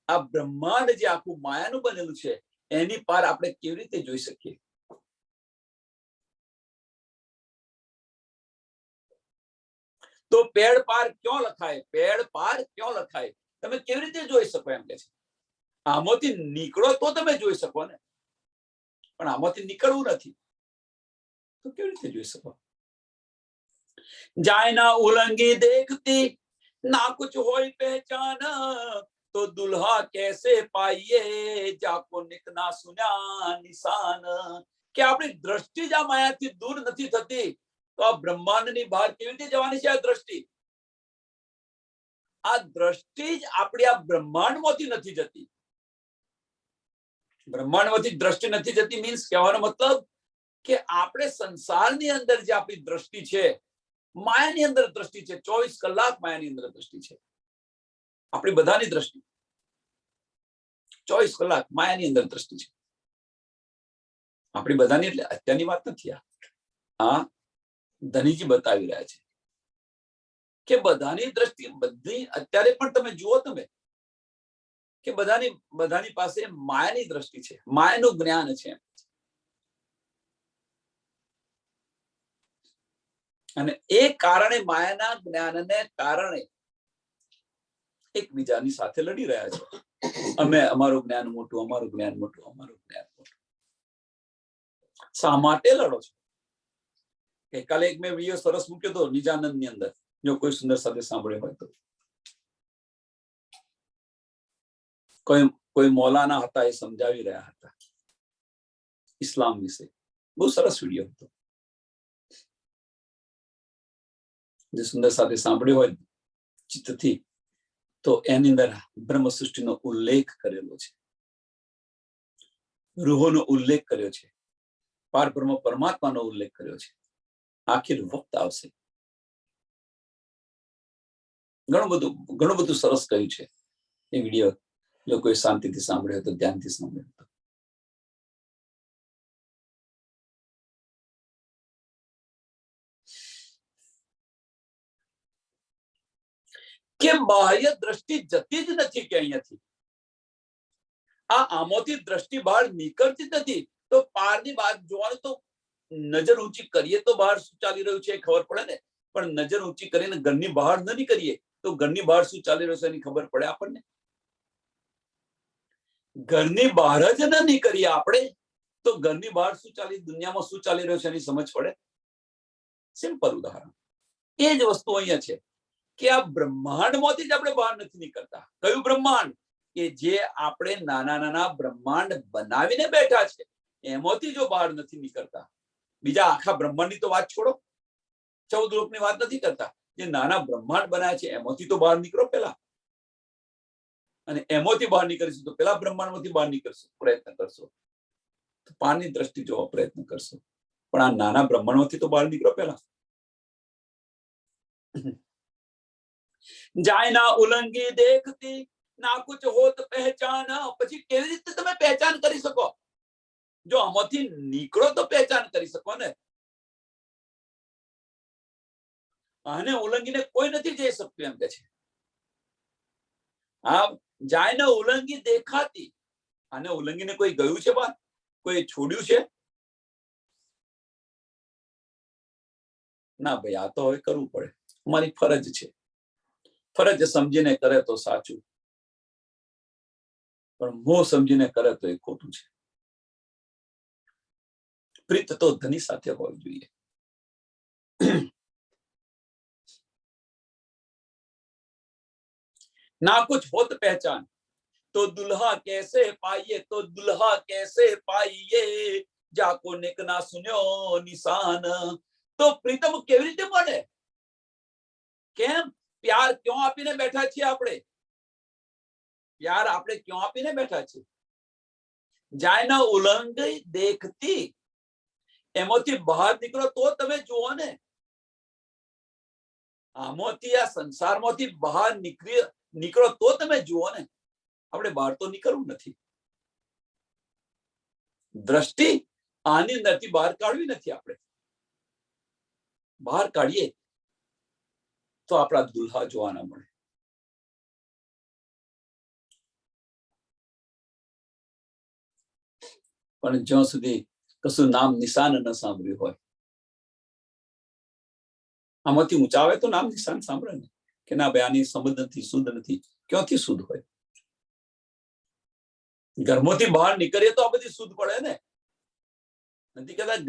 આ બ્રહ્માંડ જે આખું માયાનું બનેલું છે એની પાર આપણે કેવી રીતે જોઈ શકીએ। તો પેડ પાર ક્यों લખાય, પેડ પાર ક્यों લખાય, તમે કેવી રીતે જોઈ શકો, એમ કે છે આમાંથી નીકળો તો તમે જોઈ શકો ને, પણ આમાંથી નીકળવું નથી તો કેવી રીતે જોઈ શકો। जाए ना उलंगी देखती ना कुछ होई पहचान तो दुल्हा कैसे पाइए जाको निक ना सुना निशान। કે આપણી દ્રષ્ટિ જ આ માયાથી દૂર નથી થતી તો આ બ્રહ્માંડની બહાર કેવી રીતે જવાની છે આ દ્રષ્ટિ। આ દ્રષ્ટિ જ આપણી આ બ્રહ્માંડમાંથી નથી જતી, બ્રહ્માંડમાંથી દ્રષ્ટિ નથી જતી મીન્સ કહેવાનો મતલબ કે આપણે સંસારની અંદર જે આપણી દ્રષ્ટિ છે, માયાની અંદર દ્રષ્ટિ છે, 24 કલાક માયાની અંદર દ્રષ્ટિ છે, આપણી બધાની દ્રષ્ટિ 24 કલાક માયાની અંદર દ્રષ્ટિ છે, આપણી બધાની, એટલે અત્યારની વાત નથી, આ ધનીજી બતાવી રહ્યા છે કે બધાની દ્રષ્ટિ, બધી અત્યારે પણ તમે જુઓ તમે કે બધાની પાસે માયાની દ્રષ્ટિ છે, માયાનું જ્ઞાન છે, અને એ કારણે માયાના જ્ઞાનને કારણે એકબીજાની સાથે લડી રહ્યા છે, અમે અમારું જ્ઞાન મોટું, અમારું જ્ઞાન મોટું, અમારું જ્ઞાન મોટું। શા માટે લડો છો? ગઈકાલે એક મેં વિડીયો સરસ મૂક્યો હતો નિજાનંદ ની અંદર, જો કોઈ સુંદર સાથે સાંભળ્યો હોય તો, કોઈ મૌલાના હતા, એ સમજાવી રહ્યા હતા ઇસ્લામ વિશે, બહુ સરસ વિડીયો હતો, જે સુંદર સાથે સાંભળ્યો હોય ચિત્તથી તો એની અંદર બ્રહ્મ સૃષ્ટિનો ઉલ્લેખ કરેલો છે, રૂહોનો ઉલ્લેખ કર્યો છે, પાર બ્રહ્મ પરમાત્માનો ઉલ્લેખ કર્યો છે, આખી વખત આવશે, ઘણું બધું સરસ કહ્યું છે એ વિડીયો, જો કોઈ શાંતિથી સાંભળ્યો તો ધ્યાનથી સાંભળ્યો તો। કે બાહ્ય દ્રષ્ટિ જતી જ નથી કે અહીંયાથી, આ આમાંથી દ્રષ્ટિ બહાર નીકળતી જ નથી, તો પારની વાત જોવાનું તો નજર ઊંચી કરીએ તો બહાર શું ચાલી રહ્યું છે ખબર પડે ને, પણ નજર ઊંચી કરીને ઘરની બહાર ન નીકળીએ તો ઘરની બહાર શું ચાલી રહ્યું છે એની ખબર પડે આપણને। ઘરની બહાર જ ન નીકળીએ આપણે તો ઘરની બહાર શું ચાલી, દુનિયામાં શું ચાલી રહ્યું છે એની સમજ પડે। સિમ્પલ ઉદાહરણ, એ જ વસ્તુ અહીંયા છે કે આ બ્રહ્માંડમાંથી જ આપણે બહાર નથી નીકળતા। કયું બ્રહ્માંડ? કે જે આપણે નાના નાના બ્રહ્માંડ બનાવીને બેઠા છે એમાંથી જો બહાર નથી નીકળતા, બીજા આખા બ્રહ્માંડની તો વાત છોડો, 14 લોકની વાત નથી કરતા, જે નાના બ્રહ્માંડ બનાવે છે એમાંથી તો બહાર નીકળો પેલા, અને એમાંથી બહાર નીકળીશું તો પેલા બ્રહ્માંડમાંથી બહાર નીકળશો, પ્રયત્ન કરશો, તો પારની દ્રષ્ટિ જોવા પ્રયત્ન કરશો, પણ આ નાના બ્રહ્મણોથી તો બહાર નીકળો પહેલા. જાય ના ઉલંગી દેખતી ના કુછ હોત પહેચાન. પછી કેવી રીતે તમે પહેચાન કરી શકો? જો આમાંથી નીકળો તો પહેચાન કરી શકો ને. આને ઉલ્લંઘીને કોઈ નથી જઈ શકતું એમ કે છે. આ જાય ને ઉલ્લંઘી દેખાતી, આને ઉલ્લંઘીને કોઈ ગયું છે બહાર? કોઈ છોડ્યું છે? ના ભાઈ, આ તો હવે કરવું પડે, અમારી ફરજ છે. ફરજ સમજીને કરે તો સાચું, પણ મોહ સમજીને કરે તો એ ખોટું છે. પ્રીત તો ધની સાથે હોવી જોઈએ. ना कुछ होत पहचान तो दुल्हा कैसे पाइए, तो दुल्हा कैसे पाइए जाको निक ना सुन्यो निशान. તો પ્રીતમ કેવી રીતે મળે? કેમ? પ્યાર ક્यों આપીને બેઠા છીએ આપણે? પ્યાર આપણે ક્यों આપીને બેઠા છીએ? જાય ના ઉલંઘી દેખતી, એમાંથી બહાર નીકળો તો તમે જુઓ ને. આમાંથી, આ સંસારમાંથી બહાર નીકળો તો તમે જુઓ ને. આપણે બહાર તો નીકળવું નથી. દ્રષ્ટિ આની અંદરથી બહાર કાઢવી નથી આપણે. બહાર કાઢીએ તો આપણા દુલ્હા જોવાના મળે. પણ જ્યાં સુધી કશું નામ નિશાન ન સાંભળ્યું હોય, આમાંથી ઊંચા આવે તો નામ નિશાન સાંભળે ને કે ના ભાઈ આની સંબંધ નથી, શુદ્ધ નથી. ક્યાંથી શુદ્ધ હોય? ઘરમાંથી બહાર નીકળીએ તો આ બધી શુદ્ધ પડે ને. નથી કહેતા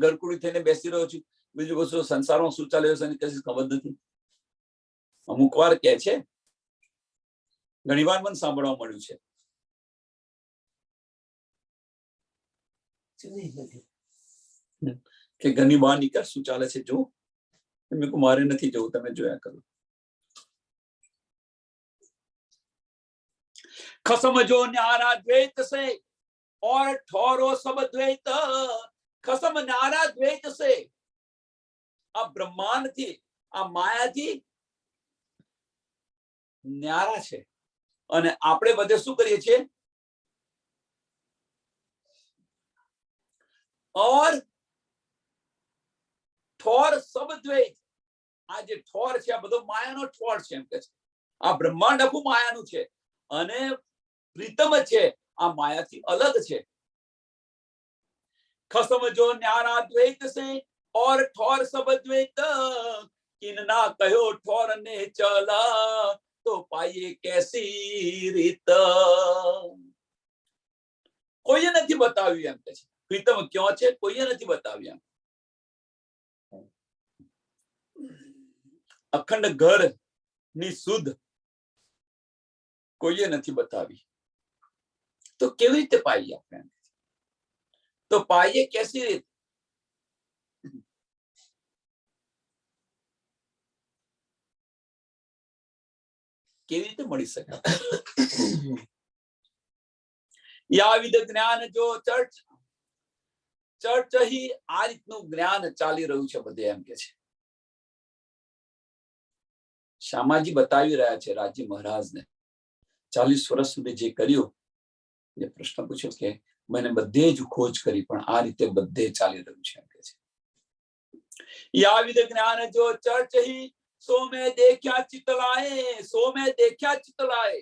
ઘરકુડી થઈને બેસી રહ્યો છું, બીજું કશું સંસારમાં શું ચાલે છે એની કશી ખબર નથી. અમુક વાર કે છે, ઘણી વાર મને સાંભળવા મળ્યું છે કે ઘરની બહાર નીકળ, શું ચાલે છે જો. મેં કહ્યું મારે નથી જવું, તમે જોયા કરો. खसम जो न्यारा द्वैत से और ठोरो सब द्वैत. खसम न्यारा द्वैत से, આ બ્રહ્માંડ થી, આ માયાથી ન્યારા છે. અને આપણે બધે શું કરીએ છીએ? और ठोर सब द्वैत. આ જે ઠોર છે આ બધો માયાનો ઠોર છે એમ કે છે. આ બ્રહ્માંડ આખું માયાનું છે અને પ્રીતમ છે આ માયાથી અલગ છે. खसम जो न्यारा द्वैत से और ठोर सब द्वैत. किन ना कहो ठोर ने चला तो पाइए कैसी રીત. કોઈએ નથી બતાવ્યું એમ કે છે. પ્રીતમ ક્યાં છે કોઈએ નથી બતાવ્યું. અખંડ ઘર ની શુદ્ધ કોઈએ નથી બતાવી, તો કેવી રીતે પાઈએ આપણે? તો પાઈએ કેસી રીત? કેવી રીતે મળી શકે? યાવિદ જ્ઞાન જો ચર્ચ ही આ રીતનું જ્ઞાન ચાલી રહ્યું છે બધે એમ કે છે. શ્યામાજી બતાવી રહ્યા છે રાજી મહારાજને 40 વર્ષ સુધી જે કર્યું. જે પ્રશ્ન પૂછ્યો કે मैंने બધે જ ખોજ કરી પણ આ રીતે બધે ચાલી રહ્યું છે એમ કે છે. याविद ज्ञान जो चर्च ही सो में देखा चितलाए, सो में देखा चितलाए.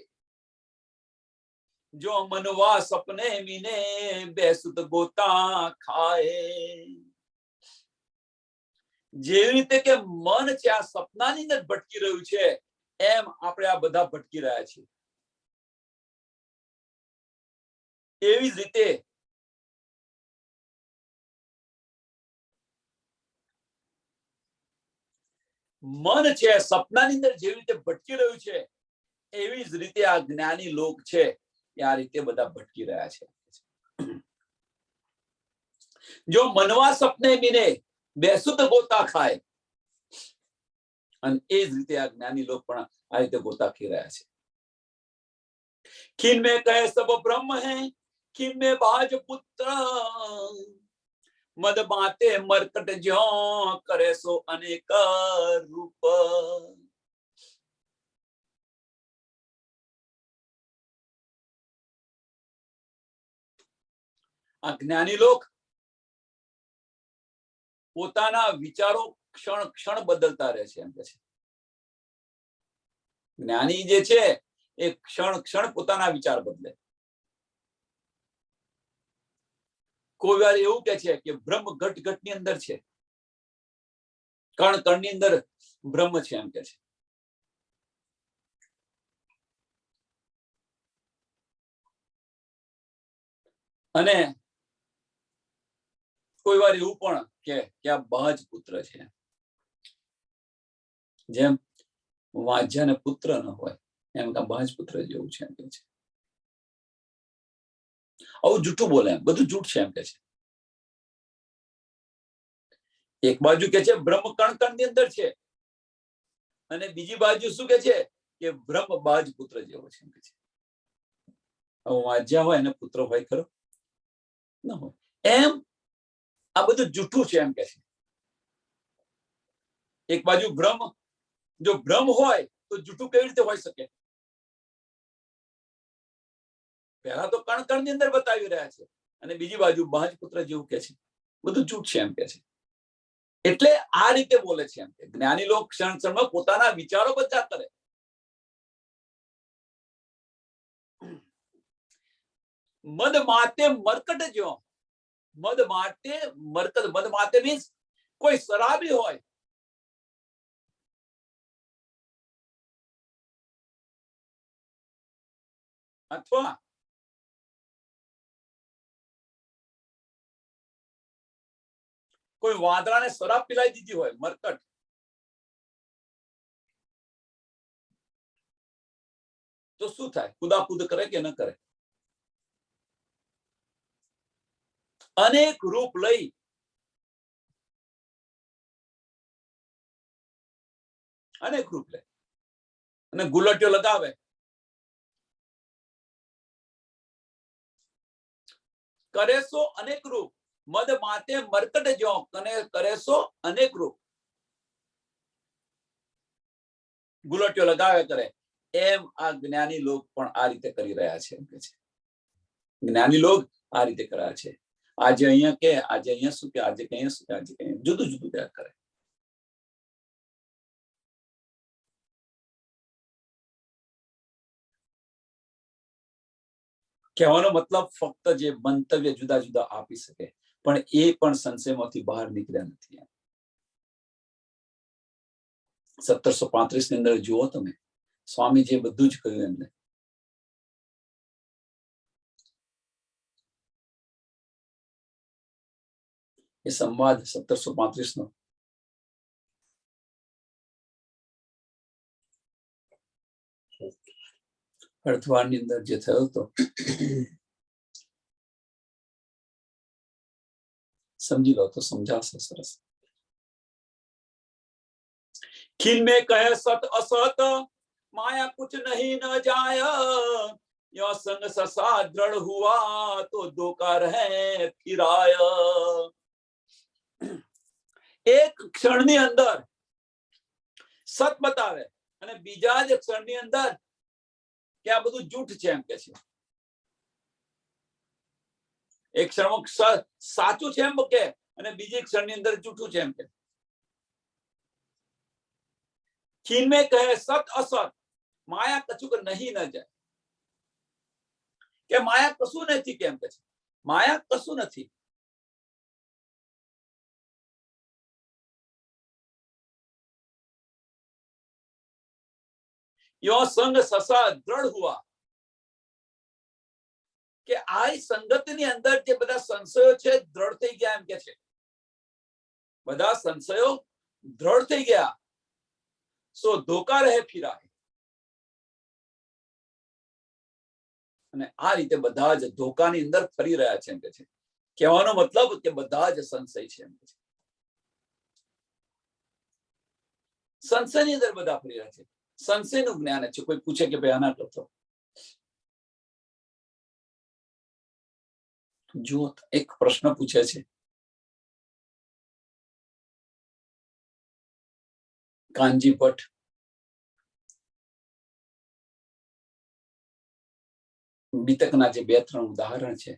जो मनवा सपने मीने बेसुध गोता खाए. જેવી રીતે કે મન છે આ સપનાની અંદર ભટકી રહ્યું છે એમ આપણે આ બધા ભટકી રહ્યા છીએ. એવી જ રીતે મન છે સપનાની અંદર જેવી રીતે ભટકી રહ્યું છે એવી જ રીતે આ જ્ઞાની લોક છે એ આ રીતે બધા ભટકી રહ્યા છે. જો મનવા સપને મીને બેસુધ ગોતા ખાય. અને એ જ રીતે આ જ્ઞાની લોક પણ આ રીતે ગોતા ખી રહ્યા છે. खीन में कहे सब ब्रह्म है, खिन में बाज पुत्र मद बाते मरकट ज्यो करे सो अनेक रूप। ज्ञानी लोग પોતાના વિચારો ક્ષણ ક્ષણ બદલતા રહે છે એમ કે છે। જ્ઞાની જે છે એ ક્ષણ ક્ષણ પોતાના વિચાર બદલે। કોઈ વાર એવું કે છે કે બ્રહ્મ ઘટ ઘટની અંદર છે, કણ કણની અંદર બ્રહ્મ છે એમ કે છે। અને કોઈ વાર એવું પણ કે આ બાજ પુત્ર છે, જેમ વાજ્યાને પુત્ર ન હોય એમ કે બાજ પુત્ર જેવું છે એમ કે છે। આવું જૂઠું બોલે, બધું જૂઠ છે એમ કે છે। એક બાજુ કે છે બ્રહ્મ કણ કણની અંદર છે, અને બીજી બાજુ શું કે છે કે બ્રહ્મ બાજ પુત્ર જેવો છે એમ કે છે। વાજ્યા હોય એને પુત્ર હોય ખરો? ન હોય। એમ આ બધું જૂઠું છે એમ કે છે। એક બાજુ બ્રહ્મ, જો બ્રહ્મ હોય તો જૂઠું કેવી રીતે હોઈ શકે? પહેલા તો કણ કણની અંદર બતાવી રહ્યા છે, અને બીજી બાજુ બાજ પુત્ર જેવું કે છે। બધું જૂઠ છે એમ કે છે। એટલે આ રીતે બોલે છે એમ કે જ્ઞાની લોક ક્ષણ ક્ષણમાં પોતાના વિચારો બધા કરે। મદ માતે મરકટ જો, મદ માતે મરકટ, મદ માતે મીન્સ કોઈ શરાબી હોય, અથવા કોઈ વાંદરાને શરાબ પીલાઈ દીધી હોય, મરકટ, તો શું થાય? કુદાકુદ કરે કે ન કરે? અનેક રૂપ લઈ અનેક રૂપ લે અને ગુલટીઓ લગાવે। કરે સો અનેક રૂપ, મદ માતે મરકટ જો કરે સો અનેક રૂપ, ગુલટીઓ લગાવે કરે। એમ આ જ્ઞાની લોક પણ આ રીતે કરી રહ્યા છે એમ કે છે। જ્ઞાની લોક આ રીતે કર્યા છે। આજે અહીંયા કે, આજે અહીંયા શું કે, આજે કઈ શું કે, આજે કઈ જુદું જુદું કર્યા કરે। કહેવાનો મતલબ ફક્ત જે મંતવ્ય જુદા જુદા આપી શકે, પણ એ પણ સંશયમાંથી બહાર નીકળ્યા નથી। 1735 ની અંદર જુઓ તમે, સ્વામીજીએ બધું જ કહ્યું એમને। એ સંવાદ 1735 નો અર્થવારની અંદર જે થયો હતો, સમજી લો તો સમજાશે સરસ। खिन में कहे सत असत, माया कुछ नहीं न जाय, यो संग ससा दृढ़ हुआ तो धोखा रहे फिराय। એક ક્ષણની અંદર સત બતાવે અને બીજા જ ક્ષણની અંદર કે આ બધું જૂઠ છે એમ કે છે। એક ક્ષણમાં સાચું છે એમ કે, અને બીજી ક્ષણની અંદર જૂઠું છે એમ કે। खिन में कहे सत असत, माया कछुक नहीं न जाए, કે માયા કશું નથી કેમ કે છે। માયા કશું નથી। यो संग ससा दृढ़ हुआ, કે આ સંગતની અંદર જે બધા સંશયો છે દ્રઢ થઈ ગયા એમ કે છે। બધા સંશયો દ્રઢ થઈ ગયા, સો ધોકા રહે ફિરાય। અને આ રીતે બધા જ ધોકાની અંદર ફરી રહ્યા છે એમ કે છે। કહેવાનો મતલબ કે બધા જ સંશય છે એમ કે છે। સંશયની અંદર બધા ફરી રહ્યા છે। સંશયનું જ્ઞાન છે। કોઈ પૂછે કે ભાઈ આના કરતો, જો એક પ્રશ્ન પૂછે છે, કાનજી ભટ્ટ, બીતકના જે 2-3 ઉદાહરણ છે.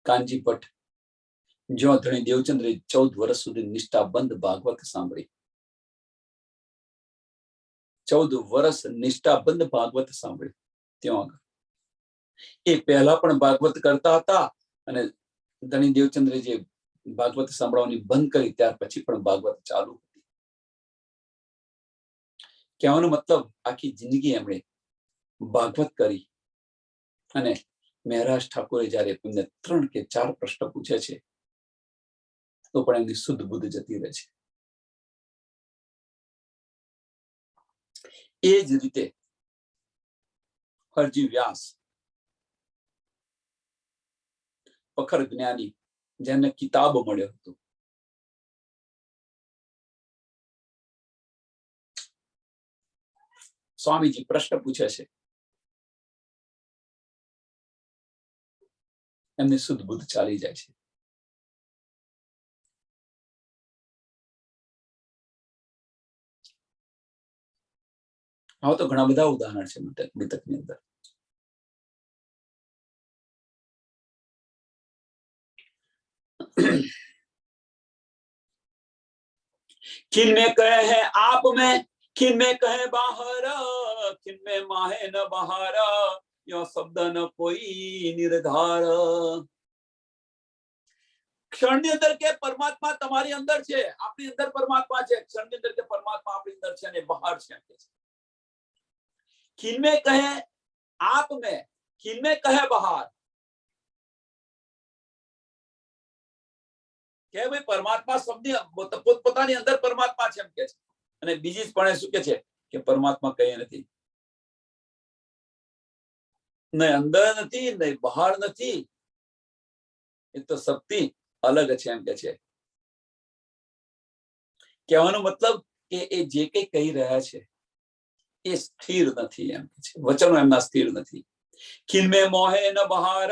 કાનજી ભટ્ટ, જો ધણી દેવચંદ્રે 14 વર્ષ સુધી નિષ્ઠાબંધ ભાગવત સાંભળી, 14 વર્ષ નિષ્ઠાબંધ ભાગવત સાંભળી. ત્યાં આગળ એ પહેલા પણ ભાગવત કરતા હતા, અને ધણી દેવચંદ્રે જે ભાગવત સાંભળવાની બંધ કરી ત્યાર પછી પણ ભાગવત ચાલુ હતી. કહેવાનો મતલબ આખી જિંદગી એમણે ભાગવત કરી. અને મહારાજ ઠાકોરે જયારે એમને 3 કે 4 પ્રશ્ન પૂછે છે, તો પણ એમની શુદ્ધ બુદ્ધ જતી રહે છે. એ જ રીતે હરજી વ્યાસ, પખર જ્ઞાની, જેને કિતાબ મળ્યો હતો, સ્વામીજી પ્રશ્ન પૂછે છે, એમની શુદ્ધ બુદ્ધ ચાલી જાય છે. આવા તો ઘણા બધા ઉદાહરણ છે મૃતકની અંદર. किन में कहे हैं आप में, किन में कहे बाहर, किन में माहे न बहार, यो शब्द न कोई निर्धार. ક્ષણની અંદર કે પરમાત્મા તમારી અંદર છે, આપણી અંદર પરમાત્મા છે. ક્ષણની અંદર કે પરમાત્મા આપણી અંદર છે અને બહાર છે. किन में कहे आप में, किन में कहे बाहर. કે ભાઈ પરમાત્મા શબ્દ પોતપોતાની અંદર પરમાત્મા છે એમ કે છે, અને બીજી જ પણ શું કે છે કે પરમાત્મા કઈ નથી, નહીં અંદર નથી, નહીં બહાર નથી. એ તો શક્તિ અલગ છે એમ કે છે. કહેવાનો મતલબ કે એ જે કઈ કહી રહ્યા છે એ સ્થિર નથી એમ કે છે. વચનો એમના સ્થિર નથી. ખિલમે મોહે ન બહાર,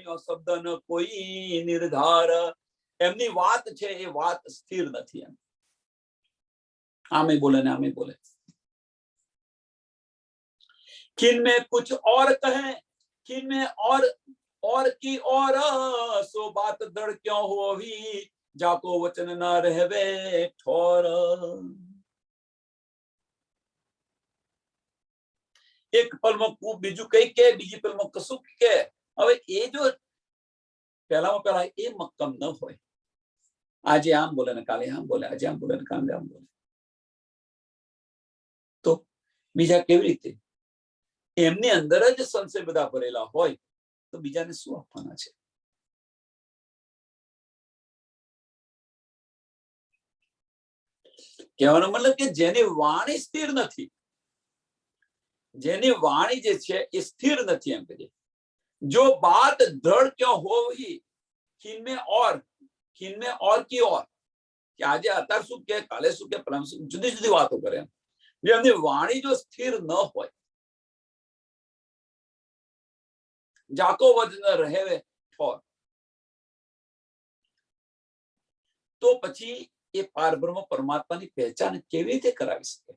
યો શબ્દ ન કોઈ નિર્ધાર. એમની વાત છે એ વાત સ્થિર નથી એમ. આમે બોલે ને આમે બોલે. किन में कुछ और कहे, किन में और की और, सो बात दृढ़ क्यों होवी, जाको वचन न रहवे ठोर. એક પલમાં બીજું કઈ કે, બીજી પલમાં કશું કે. હવે એ જો પહેલામાં પહેલા એ મક્કમ ન હોય, આજે આમ બોલે ને કાલે આમ બોલે, આજે આમ બોલે ને કાલે આમ બોલે, તો બીજા કેવી રીતે? એમની અંદર જ સંશય બધા ભરેલા હોય તો બીજાને શું આપવાના છે? કહેવાનો મતલબ કે જેની વાણી સ્થિર નથી, જેની વાણી જે છે એ સ્થિર નથી એમ કહીએ. જો બાત દ્રઢ ક્यों હોવી, કિનમે ઓર કી ઓર, કે આજે અત્યારે શું કે, કાલે શું કે, પરમ શું, જુદી જુદી વાતો કરે એમ. જો એમની વાણી જો સ્થિર ન હોય, જાકો વચન રહે ઠોર, તો પછી એ પારબ્રહ્મ પરમાત્માની પહેચાન કેવી રીતે કરાવી શકે?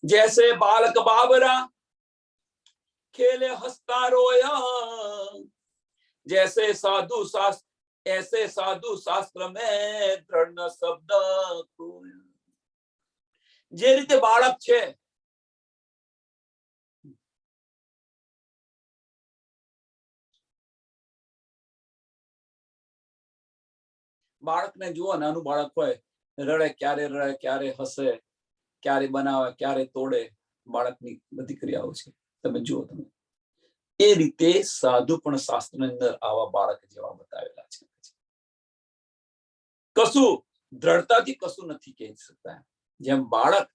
जैसे बालक बाबरा खेले हंसता रोया, जैसे साधु शास्त्र, ऐसे साधु शास्त्र में दृढ़ शब्द खोया. જે રીતે બાળક છે, બાળકને જુઓ, નાનું બાળક હોય, રડે ક્યારે હસે, ક્યારે બનાવે, ક્યારે તોડે, બાળકની બધી ક્રિયાઓ છે. તમે જુઓ, તમે એ રીતે સાધુ પણ શાસ્ત્રની અંદર આવા બાળક જેવા બતાવેલા છે. કશું દ્રઢતાથી કશું નથી કહી શકતા. જેમ બાળક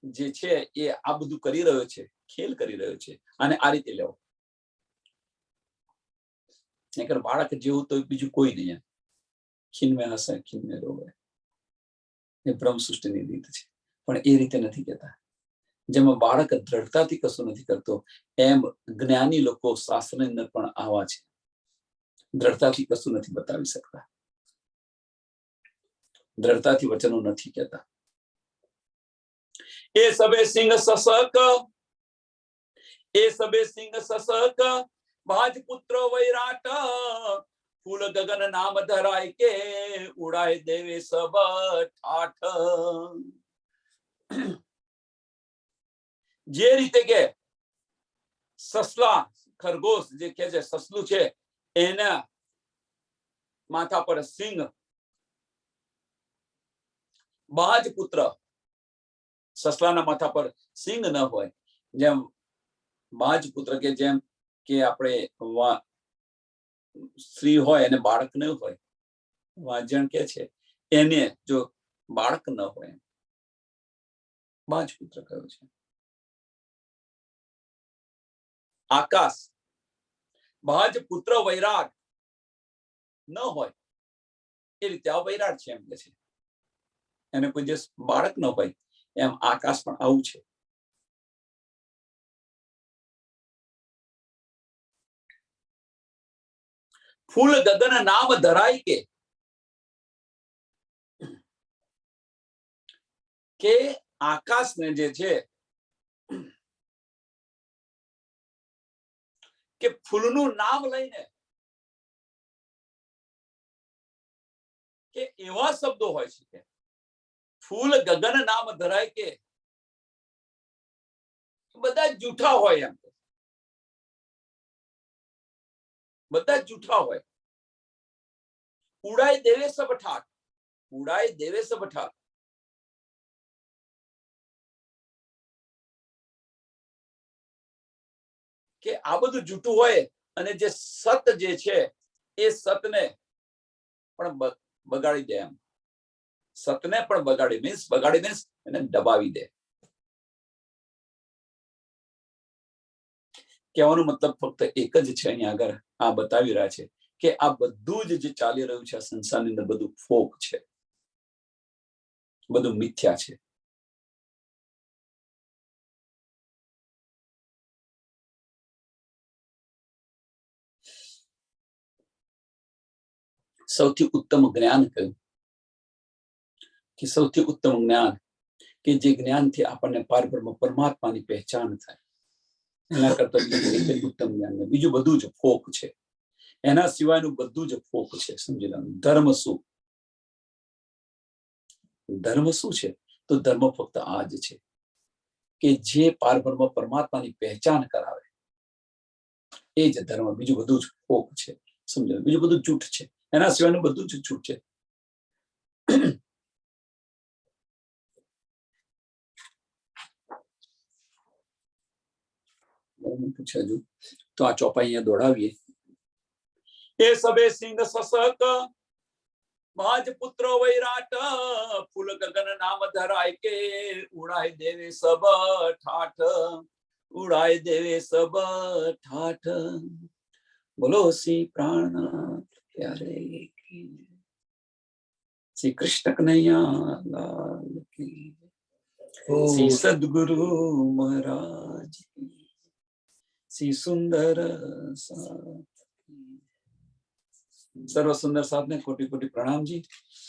જે છે એ આ બધું કરી રહ્યો છે, ખેલ કરી રહ્યો છે, અને આ રીતે લેવો. નહીંતર બાળક જેવું તો બીજું કોઈ નહીં. ખીન મેં હસે, ખીન મેં રોવે. એ બ્રહ્મ સૃષ્ટિની રીત છે. પણ એ રીતે નથી કહેતા. જેમાં બાળક દ્રઢતાથી કશું નથી કરતો, એમ જ્ઞાની લોકો શાસ્ત્રની અંદર પણ આવા છે, દ્રઢતાથી કશું નથી બતાવી શકતા, દ્રઢતાથી વચનો નથી કહેતા. એ સબે સિંહ સસક, એ સબે સિંહ સસક, ભાજ પુત્ર વૈરાટ, ફૂલ ગગન નામ ધરાય કે, ઉડાય દેવે સબ ઠાઠ. જે રીતે કે સસલા, ખરગોશ જે કે છે, સસલું છે, એના માથા પર સિંહ, બાજ પુત્ર, સસલાના માથા પર સિંહ ન હોય, જેમ બાજ પુત્ર કે જેમ કે આપણે સ્ત્રી હોય એને બાળક ન હોય, વાજણ કે છે એને જો બાળક ન હોય, બાજ પુત્ર કયો છે. આકાશ, બાજ પુત્ર વૈરાટ ન હોય એ રીતે આ વૈરાટ છે એમ કે છે, એને કોઈ દિવસ બાળક ન હોય, એમ આકાશ પણ આવું છે. ફૂલ ગગન નામ ધરાય કે આકાશને જે છે કે ફૂલનું નામ લઈને કે એવા શબ્દો હોય છે કે ફૂલ ગગન નામ ધરાય કે બધા જૂઠા હોય, એમ બધા જૂઠા હોય. ઉડાય દેવે સબ ઠાઠ, ઉડાય દેવે સબ ઠાઠ, કે આ બધું જૂઠું હોય અને જે સત જે છે એ સતને પણ બગાડી દે, એમ સતને પણ બગાડી મીન્સ એને દબાવી દે. કહેવાનો મતલબ ફક્ત એક જ છે, અહીંયા આગળ આ બતાવી રહ્યા છે કે આ બધું જ જે ચાલી રહ્યું છે આ સંસારની અંદર બધું ફોક છે, બધું મિથ્યા છે. સૌથી ઉત્તમ જ્ઞાન કયું કે સૌથી ઉત્તમ જ્ઞાન કે જે જ્ઞાનથી આપણને પારબ્રહ્મ પરમાત્માની પહેચાન થાય, એના કરતા બીજું ઉત્તમ જ્ઞાન નહીં. બીજું બધું જ ફોક છે, એના સિવાયનું બધું જ ફોક છે. સમજી લો. ધર્મ શું? ધર્મ શું છે? તો ધર્મ ફક્ત આ જ છે કે જે પારબ્રહ્મ પરમાત્માની પહેચાન કરાવે એ જ ધર્મ. બીજું બધું જ ફોક છે. સમજો, બીજું બધું જૂઠ છે, એના સિવાયનું બધું જ જૂઠ છે. પૂછે હજુ તો આ ચોપાઈ અહીંયા દોડાવીએ. એ સબે સિંહ સસક, બાજ પુત્ર વૈરાટ, ફૂલ ગગન નામ ધરાય કે, ઉડાય દેવે સબ ઠાઠ, ઉડાય દેવે સબ ઠાઠ. બોલો શ્રી પ્રાણનાથ પ્યારે કી, શ્રી કૃષ્ણ કનૈયા લાલ કી, શ્રી સદગુરુ મહારાજ કી, શ્રી સુંદર સાથ, સર્વ સુંદર સાથ ને કોટી કોટી પ્રणाम जी.